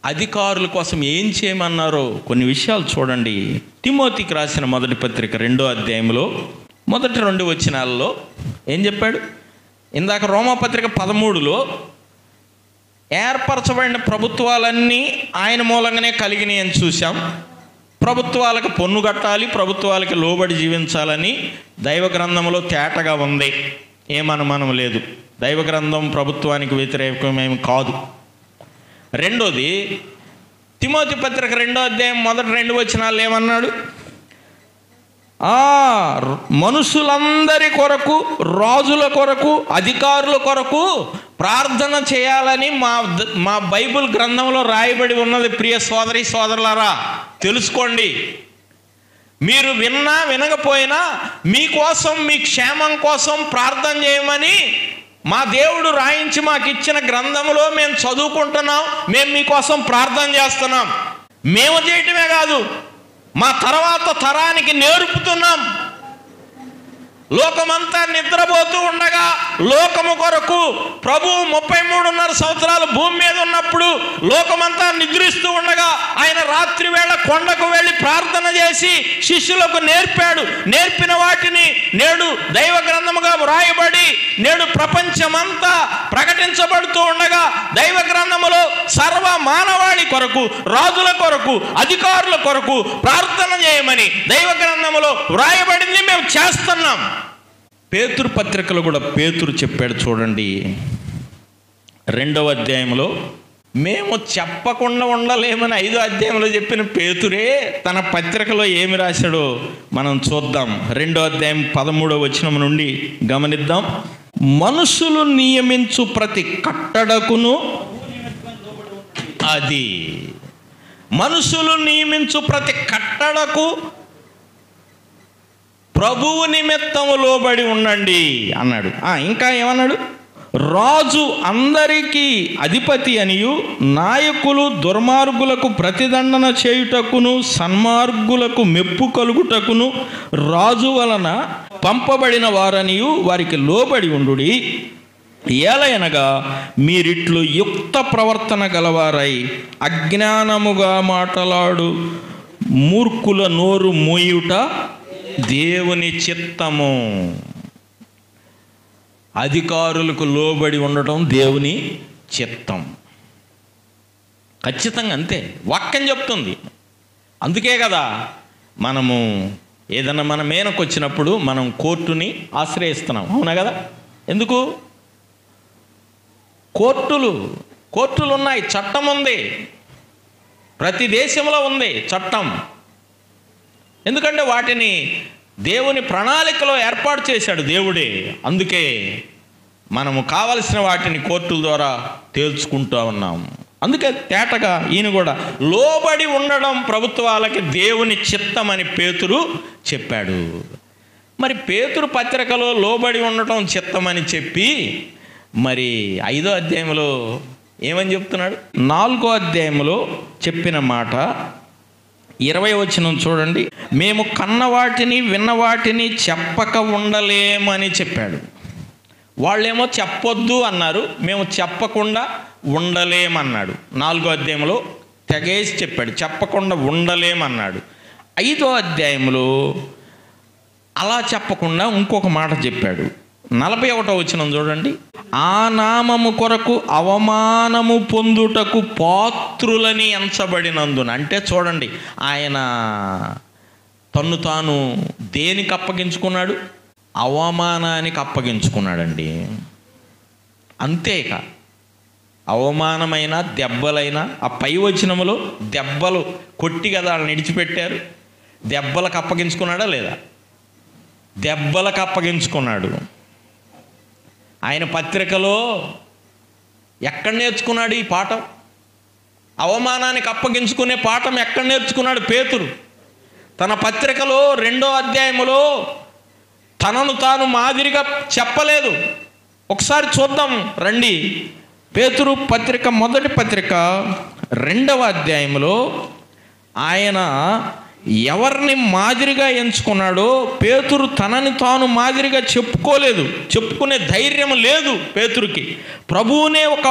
అధికారుల కోసం ఏం చేయమన్నారో కొన్ని విషయాలు చూడండి. తిమోతికి రాసిన మొదటి పత్రిక 2వ అధ్యాయంలో మొదటి 2 వచనాల్లో ఏం చెప్పాడు? ఇందాక రోమాపత్రిక 13లో ఏర్పరచబడిన ప్రభుత్వాలన్నీ ఆయన మూలంగానే కలిగినాయి అని చూసాం. ప్రభుత్వాలకు పన్ను కట్టాలి, ప్రభుత్వాలకి లోబడి జీవించాలని దైవ గ్రంథంలో తేటగా ఉంది, ఏమనుమానం లేదు. దైవ గ్రంథం ప్రభుత్వానికి వ్యతిరేకమేమి కాదు. రెండోది, తిమోతి పత్రిక 2వ అధ్యాయం మొదటి 2 వచనాలు ఏమన్నాడు? మనుషులందరి కొరకు, రాజుల కొరకు, అధికారుల కొరకు ప్రార్థన చేయాలని మా బైబిల్ గ్రంథంలో రాయబడి ఉన్నది. ప్రియ సోదరి సోదరులారా, తెలుసుకోండి. మీరు విన్నా వినకపోయినా మీకోసం, మీ క్షేమం కోసం ప్రార్థన చేయమని మా దేవుడు రాయించి మాకు ఇచ్చిన గ్రంథంలో మేము చదువుకుంటున్నాం. మేము మీకోసం ప్రార్థన చేస్తున్నాం. మేము చేయటమే కాదు, మా తర్వాత తరానికి నేర్పుతున్నాం. లోకమంతా నిద్రపోతూ ఉండగా లోకము కొరకు ప్రభువు 33.5 సంవత్సరాలు భూమి మీద ఉన్నప్పుడు లోకమంతా నిద్రిస్తూ ఉండగా ఆయన రాత్రి వేళ కొండకు వెళ్ళి ప్రార్థన చేసి శిష్యులకు నేర్పాడు. నేర్పిన వాటిని నేడు దైవ గ్రంథముగా వ్రాయబడి నేడు ప్రపంచమంతా ప్రకటించబడుతూ ఉండగా దైవ గ్రంథములో సర్వ మానవాళి కొరకు, రాజుల కొరకు, అధికారుల కొరకు ప్రార్థన చేయమని దైవ గ్రంథములో వ్రాయబడింది. మేము చేస్తున్నాం. పేతురు పత్రికలో కూడా పేతురు చెప్పాడు చూడండి, 2వ అధ్యాయంలో. మేము చెప్పకుండా ఉండలేమని 5వ అధ్యాయంలో చెప్పిన పేతురే తన పత్రికలో ఏమి రాశాడో మనం చూద్దాం. 2వ అధ్యాయం 13వ వచనం నుండి గమనిద్దాం. మనుషులు నియమించు ప్రతి కట్టడకును, అది మనుషులు నియమించు ప్రతి కట్టడకు ప్రభువు నిమిత్తము లోబడి ఉండండి అన్నాడు. ఇంకా ఏమన్నాడు? రాజు అందరికీ అధిపతి అనియు, నాయకులు దుర్మార్గులకు ప్రతిదండన చేయుటకును, సన్మార్గులకు మెప్పు కలుగుటకును రాజు వలన పంపబడిన వారనియు వారికి లోబడి ఉండుడి. ఏలయనగా మీరిట్లు యుక్త ప్రవర్తన గలవారై అజ్ఞానముగా మాటలాడు మూర్ఖుల నోరు మూయుట దేవుని చిత్తము. అధికారులకు లోబడి ఉండటం దేవుని చిత్తం. ఖచ్చితంగా అంతే, వాక్యం చెప్తుంది. అందుకే కదా మనము ఏదన్నా మన మీదకు వచ్చినప్పుడు మనం కోర్టుని ఆశ్రయిస్తున్నాం, అవునా కదా? ఎందుకు? కోర్టులు ఉన్నాయి, చట్టం ఉంది, ప్రతి దేశంలో ఉంది చట్టం. ఎందుకంటే వాటిని దేవుని ప్రణాళికలో ఏర్పాటు చేశాడు దేవుడే. అందుకే మనము కావలసిన వాటిని కోర్టుల ద్వారా తేల్చుకుంటూ ఉన్నాం. అందుకే తేటగా ఈయన కూడా లోబడి ఉండడం ప్రభుత్వాలకి దేవుని చిత్తమని పేతురు చెప్పాడు. మరి పేతురు పత్రికలో లోబడి ఉండటం చిత్తమని చెప్పి మరి 5వ అధ్యాయంలో ఏమని చెప్తున్నాడు? 4వ అధ్యాయంలో చెప్పిన మాట 20వ వచనం చూడండి. మేము కన్నవాటిని విన్నవాటిని చెప్పక ఉండలేమని చెప్పాడు. వాళ్ళేమో చెప్పొద్దు అన్నారు, మేము చెప్పకుండా ఉండలేమన్నాడు. 4వ అధ్యాయంలో తెగేసి చెప్పాడు, చెప్పకుండా ఉండలేమన్నాడు. 5వ అధ్యాయంలో అలా చెప్పకుండా ఇంకొక మాట చెప్పాడు. 41వ వచనం చూడండి. ఆ నామము కొరకు అవమానము పొందుటకు పాత్రులని ఎంచబడినందున. అంటే చూడండి, ఆయన తన్ను తాను దేనికి అప్పగించుకున్నాడు? అవమానానికి అప్పగించుకున్నాడండి. అంతేక అవమానమైన దెబ్బలైనా, ఆ పై వచనములో దెబ్బలు కొట్టి కదా వాళ్ళని విడిచిపెట్టారు. దెబ్బలకు అప్పగించుకున్నాడా లేదా? దెబ్బలకు అప్పగించుకున్నాడు. ఆయన పత్రికలో ఎక్కడ నేర్చుకున్నాడు ఈ పాఠం? అవమానానికి అప్పగించుకునే పాఠం ఎక్కడ నేర్చుకున్నాడు పేతురు? తన పత్రికలో 2వ అధ్యాయములో తనను తాను మాదిరిగా చెప్పలేదు. ఒకసారి చూద్దాం రండి. పేతురు పత్రిక, మొదటి పత్రిక 2వ అధ్యాయంలో ఆయన ఎవరిని మాదిరిగా ఎంచుకున్నాడో పేతురు తనని తాను మాదిరిగా చెప్పుకోలేదు, చెప్పుకునే ధైర్యం లేదు పేతురుకి. ప్రభువునే ఒక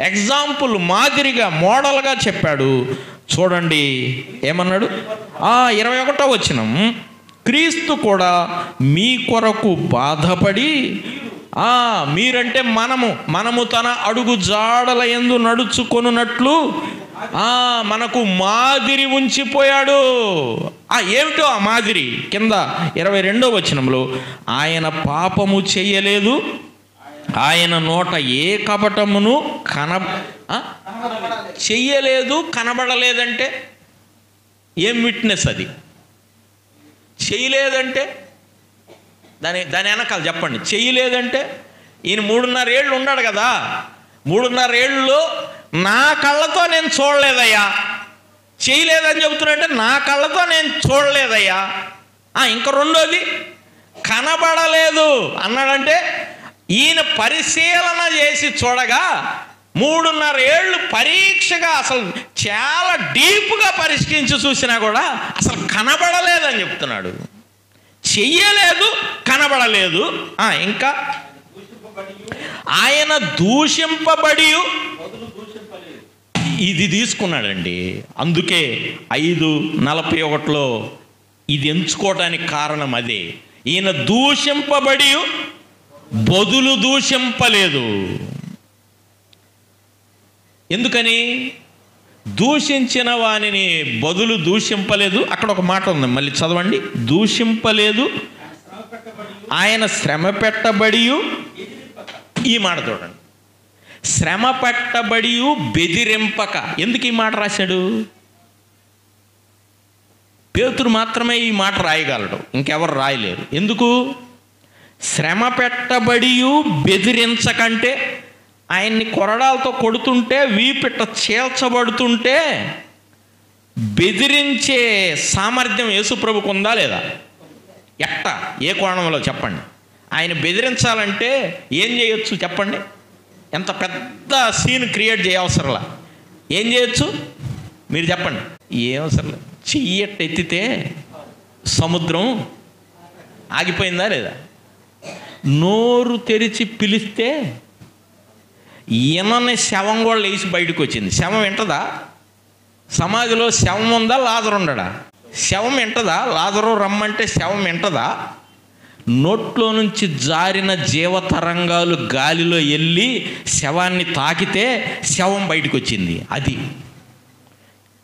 ఎగ్జాంపుల్, మాదిరిగా, మోడల్గా చెప్పాడు. చూడండి ఏమన్నాడు? 21వ వచనం, క్రీస్తు కూడా మీ కొరకు బాధపడి, మీరంటే మనము తన అడుగు జాడల యందు నడుచుకొనున్నట్లు మనకు మాదిరి ఉంచిపోయాడు. ఏమిటో ఆ మాదిరి? కింద 22వ వచనంలో, ఆయన పాపము చెయ్యలేదు, ఆయన నోట ఏ కపటమును చెయ్యలేదు, కనబడలేదంటే ఏం విట్నెస్ అది? చేయలేదంటే దాని వెనకాల చెప్పండి. చేయలేదంటే ఈయన 3.5 ఏళ్ళు ఉన్నాడు కదా, 3.5 ఏళ్ళలో నా కళ్ళతో నేను చూడలేదయ్యా. చేయలేదని చెబుతున్నాడంటే నా కళ్ళతో నేను చూడలేదయ్యా. ఇంకా రెండోది కనబడలేదు అన్నాడంటే ఈయన పరిశీలన చేసి చూడగా 3.5 ఏళ్ళు పరీక్షగా అసలు చాలా డీప్గా పరిష్కరించి చూసినా కూడా అసలు కనబడలేదని చెప్తున్నాడు. చెయ్యలేదు, కనబడలేదు. ఇంకా ఆయన దూషింపబడి ఇది తీసుకున్నాడండి. అందుకే 5:41లో ఇది ఎంచుకోవడానికి కారణం అదే. ఈయన దూషింపబడి బదులు దూషింపలేదు. ఎందుకని? దూషించిన వానిని బదులు దూషింపలేదు. అక్కడ ఒక మాట ఉంది, మళ్ళీ చదవండి. దూషింపలేదు, ఆయన శ్రమ పెట్టబడి, ఈ మాట చూడండి, శ్రమ పెట్టబడి బెదిరింపక. ఎందుకు ఈ మాట రాశాడు? పేతురు మాత్రమే ఈ మాట రాయగలడు, ఇంకెవరు రాయలేరు. ఎందుకు? శ్రమ పెట్టబడి బెదిరించకంటే ఆయన్ని కొరడాలతో కొడుతుంటే, వీపిట్ట చీల్చబడుతుంటే బెదిరించే సామర్థ్యం యేసుప్రభుకు ఉందా లేదా? ఏ కోణంలో చెప్పండి. ఆయన బెదిరించాలంటే ఏం చేయొచ్చు చెప్పండి? ఎంత పెద్ద సీన్ క్రియేట్ చేయవసరంలా. ఏం చేయొచ్చు మీరు చెప్పండి? ఏం అవసరం లేదు. చెయ్యట్టు ఎత్తితే సముద్రం ఆగిపోయిందా లేదా? నోరు తెరిచి పిలిస్తే ఈయనని శవం కూడా లేచి బయటకు వచ్చింది. శవం వింటదా? సమాధిలో శవం ఉందా? లాజరు ఉండడా? శవం వింటదా? లాజరు రమ్మంటే శవం వింటదా? నోట్లో నుంచి జారిన జీవతరంగాలు గాలిలో వెళ్ళి శవాన్ని తాకితే శవం బయటకు వచ్చింది. అది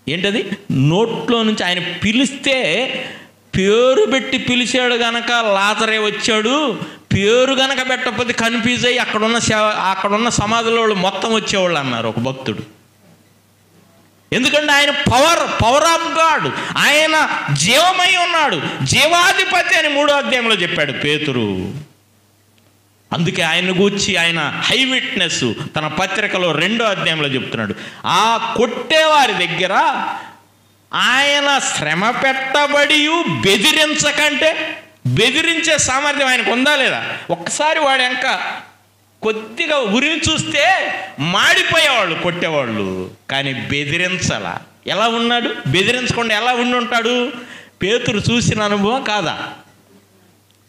ఏంటది? నోట్లో నుంచి ఆయన పిలిస్తే, పేరు పెట్టి పిలిచాడు గనక లాజరే వచ్చాడు. పేరు గనక పెట్టకపోతే కన్ఫ్యూజ్ అయ్యి అక్కడున్న సమాధిలో మొత్తం వచ్చేవాళ్ళు అన్నారు ఒక భక్తుడు. ఎందుకంటే ఆయన పవర్ ఆఫ్ గాడ్, ఆయన జీవమై ఉన్నాడు, జీవాధిపతి అని 3వ అధ్యాయంలో చెప్పాడు పేతురు. అందుకే ఆయన గూర్చి ఆయన హై విట్నెస్ తన పత్రికలో 2వ అధ్యాయంలో చెప్తున్నాడు. ఆ కొట్టేవారి దగ్గర ఆయన శ్రమ పెట్టబడి బెదిరించకంటే, బెదిరించే సామర్థ్యం ఆయనకు ఉందా లేదా? ఒక్కసారి వాడు ఇంకా కొద్దిగా ఉరిని చూస్తే మాడిపోయేవాళ్ళు కొట్టేవాళ్ళు, కానీ బెదిరించాలా. ఎలా ఉన్నాడు? బెదిరించకుండా ఎలా ఉండి ఉంటాడు? పేతురు చూసిన అనుభవం కాదా?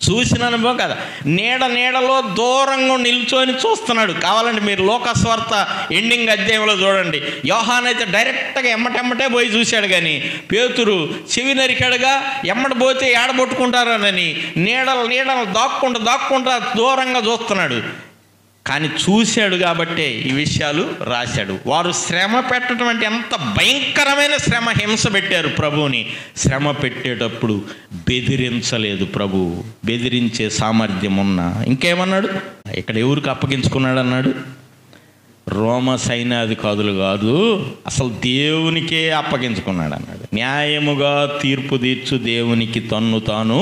చూసిన అనుభవం కాదా? నీడలో దూరంగా నిల్చొని చూస్తున్నాడు. కావాలంటే మీరు లోకస్వార్త ఎండింగ్ అధ్యాయంలో చూడండి. యోహాన్ అయితే డైరెక్ట్గా ఎమ్మటెమ్మటే పోయి చూశాడు, కానీ పేతురు చెవి నరికాడుగా, ఎమ్మట పోతే ఏడబొట్టుకుంటారనని నీడలు దాక్కుంటా దూరంగా చూస్తున్నాడు. కానీ చూశాడు కాబట్టే ఈ విషయాలు రాశాడు. వారు శ్రమ పెట్టడం అంటే ఎంత భయంకరమైన శ్రమ, హింస పెట్టారు ప్రభువుని. శ్రమ పెట్టేటప్పుడు బెదిరించలేదు ప్రభు. బెదిరించే సామర్థ్యం ఉన్నా ఇంకేమన్నాడు? ఇక్కడ ఎవరికి అప్పగించుకున్నాడు అన్నాడు? రోమ సైన్యాధికారులు కాదు, అసలు దేవునికే అప్పగించుకున్నాడు అన్నాడు. న్యాయముగా తీర్పు తీర్చు దేవునికి తన్ను తాను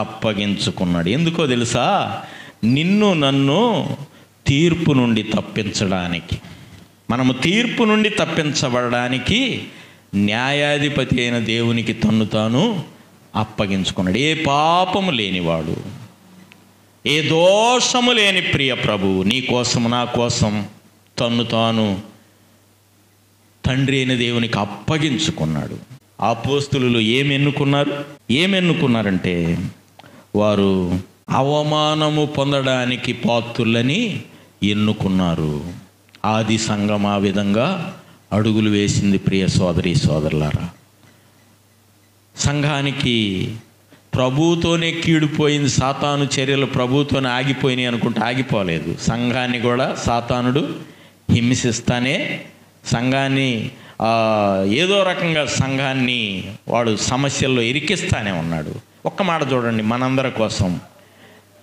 అప్పగించుకున్నాడు. ఎందుకో తెలుసా? నిన్ను నన్ను తీర్పు నుండి తప్పించడానికి, మనము తీర్పు నుండి తప్పించబడడానికి న్యాయాధిపతి అయిన దేవునికి తన్ను తాను అప్పగించుకున్నాడు. ఏ పాపము లేనివాడు, ఏ దోషము లేని ప్రియ ప్రభువు నీ కోసం నా కోసం తన్ను తాను తండ్రి అయిన దేవునికి అప్పగించుకున్నాడు. అపోస్తలులు ఏమెన్నుకున్నారంటే వారు అవమానము పొందడానికి పాత్రులని ఎన్నుకున్నారు. ఆది సంఘం ఆ విధంగా అడుగులు వేసింది. ప్రియ సోదరి సోదరులారా, సంఘానికి ప్రభువుతోనే కీడిపోయింది. సాతాను చర్యలు ప్రభువుతోనే ఆగిపోయినాయి అనుకుంటే ఆగిపోలేదు. సంఘాన్ని కూడా సాతానుడు హింసిస్తానే, సంఘాన్ని ఏదో రకంగా సంఘాన్ని వాడు సమస్యల్లో ఇరికిస్తానే ఉన్నాడు. ఒక్క మాట చూడండి మనందరి కోసం,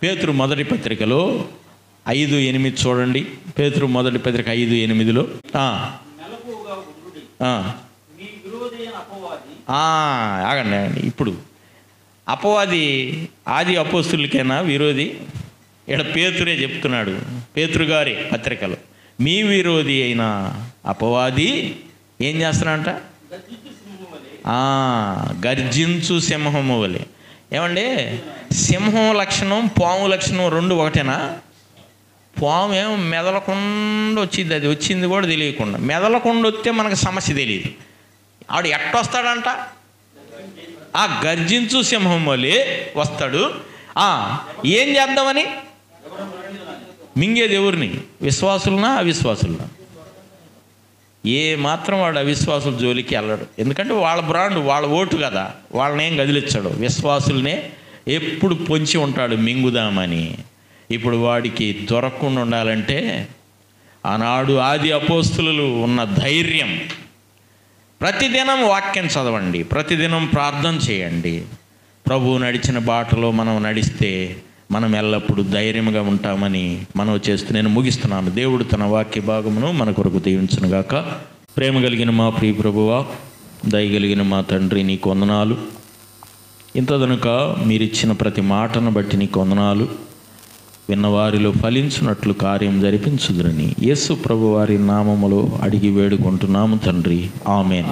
పేతురు మొదటి పత్రికలో 5:8 చూడండి. పేతురు మొదటి పత్రిక 5:8లో ఆగండి. ఇప్పుడు అపవాది ఆది అపోస్తులకైనా విరోధి? ఇక్కడ పేతురే చెప్తున్నాడు, పేతురు గారి పత్రికలో, మీ విరోధి అయిన అపవాది ఏం చేస్తున్నాడంట? గర్జించు సింహము వలె. ఏమండి, సింహం లక్షణం పాము లక్షణం రెండు ఒకటేనా? పాము ఏమో మెదలకుండా వచ్చింది, అది వచ్చింది కూడా తెలియకుండా. మెదలకుండా వస్తే మనకు సమస్య తెలియదు. ఆడు ఎట్టొస్తాడంట? గర్జించు సింహం వలె వస్తాడు. ఏం చేద్దామని? మింగేది ఎవరిని? విశ్వాసులనా అవిశ్వాసులనా? ఏ మాత్రం వాడు అవిశ్వాసుల జోలికి వెళ్ళడు. ఎందుకంటే వాళ్ళ బ్రాండ్, వాళ్ళ ఓటు కదా, వాళ్ళనేం కదిలించాడు. విశ్వాసులనే ఎప్పుడు పొంచి ఉంటాడు మింగుదామని. ఇప్పుడు వాడికి దొరకకుండా ఉండాలంటే ఆనాడు ఆది అపోస్తులు ఉన్న ధైర్యం, ప్రతిదినం వాక్యం చదవండి, ప్రతిదినం ప్రార్థన చేయండి. ప్రభువు నడిచిన బాటలో మనం నడిస్తే మనం ఎల్లప్పుడూ ధైర్యంగా ఉంటామని మనం చేస్తూ నేను ముగిస్తున్నాను. దేవుడు తన వాక్య భాగమును మన కొరకు దీవించునుగాక. ప్రేమ కలిగిన మా ప్రియ ప్రభువా, దయగలిగిన మా తండ్రి, నీకు వందనాలు. ఇంతదనుక మీరిచ్చిన ప్రతి మాటను బట్టి నీకు వందనాలు. విన్నవారిలో ఫలించున్నట్లు కార్యం జరిపించుదురని యేసు ప్రభువారి నామములో అడిగి వేడుకుంటున్నాము తండ్రి. ఆమేన్.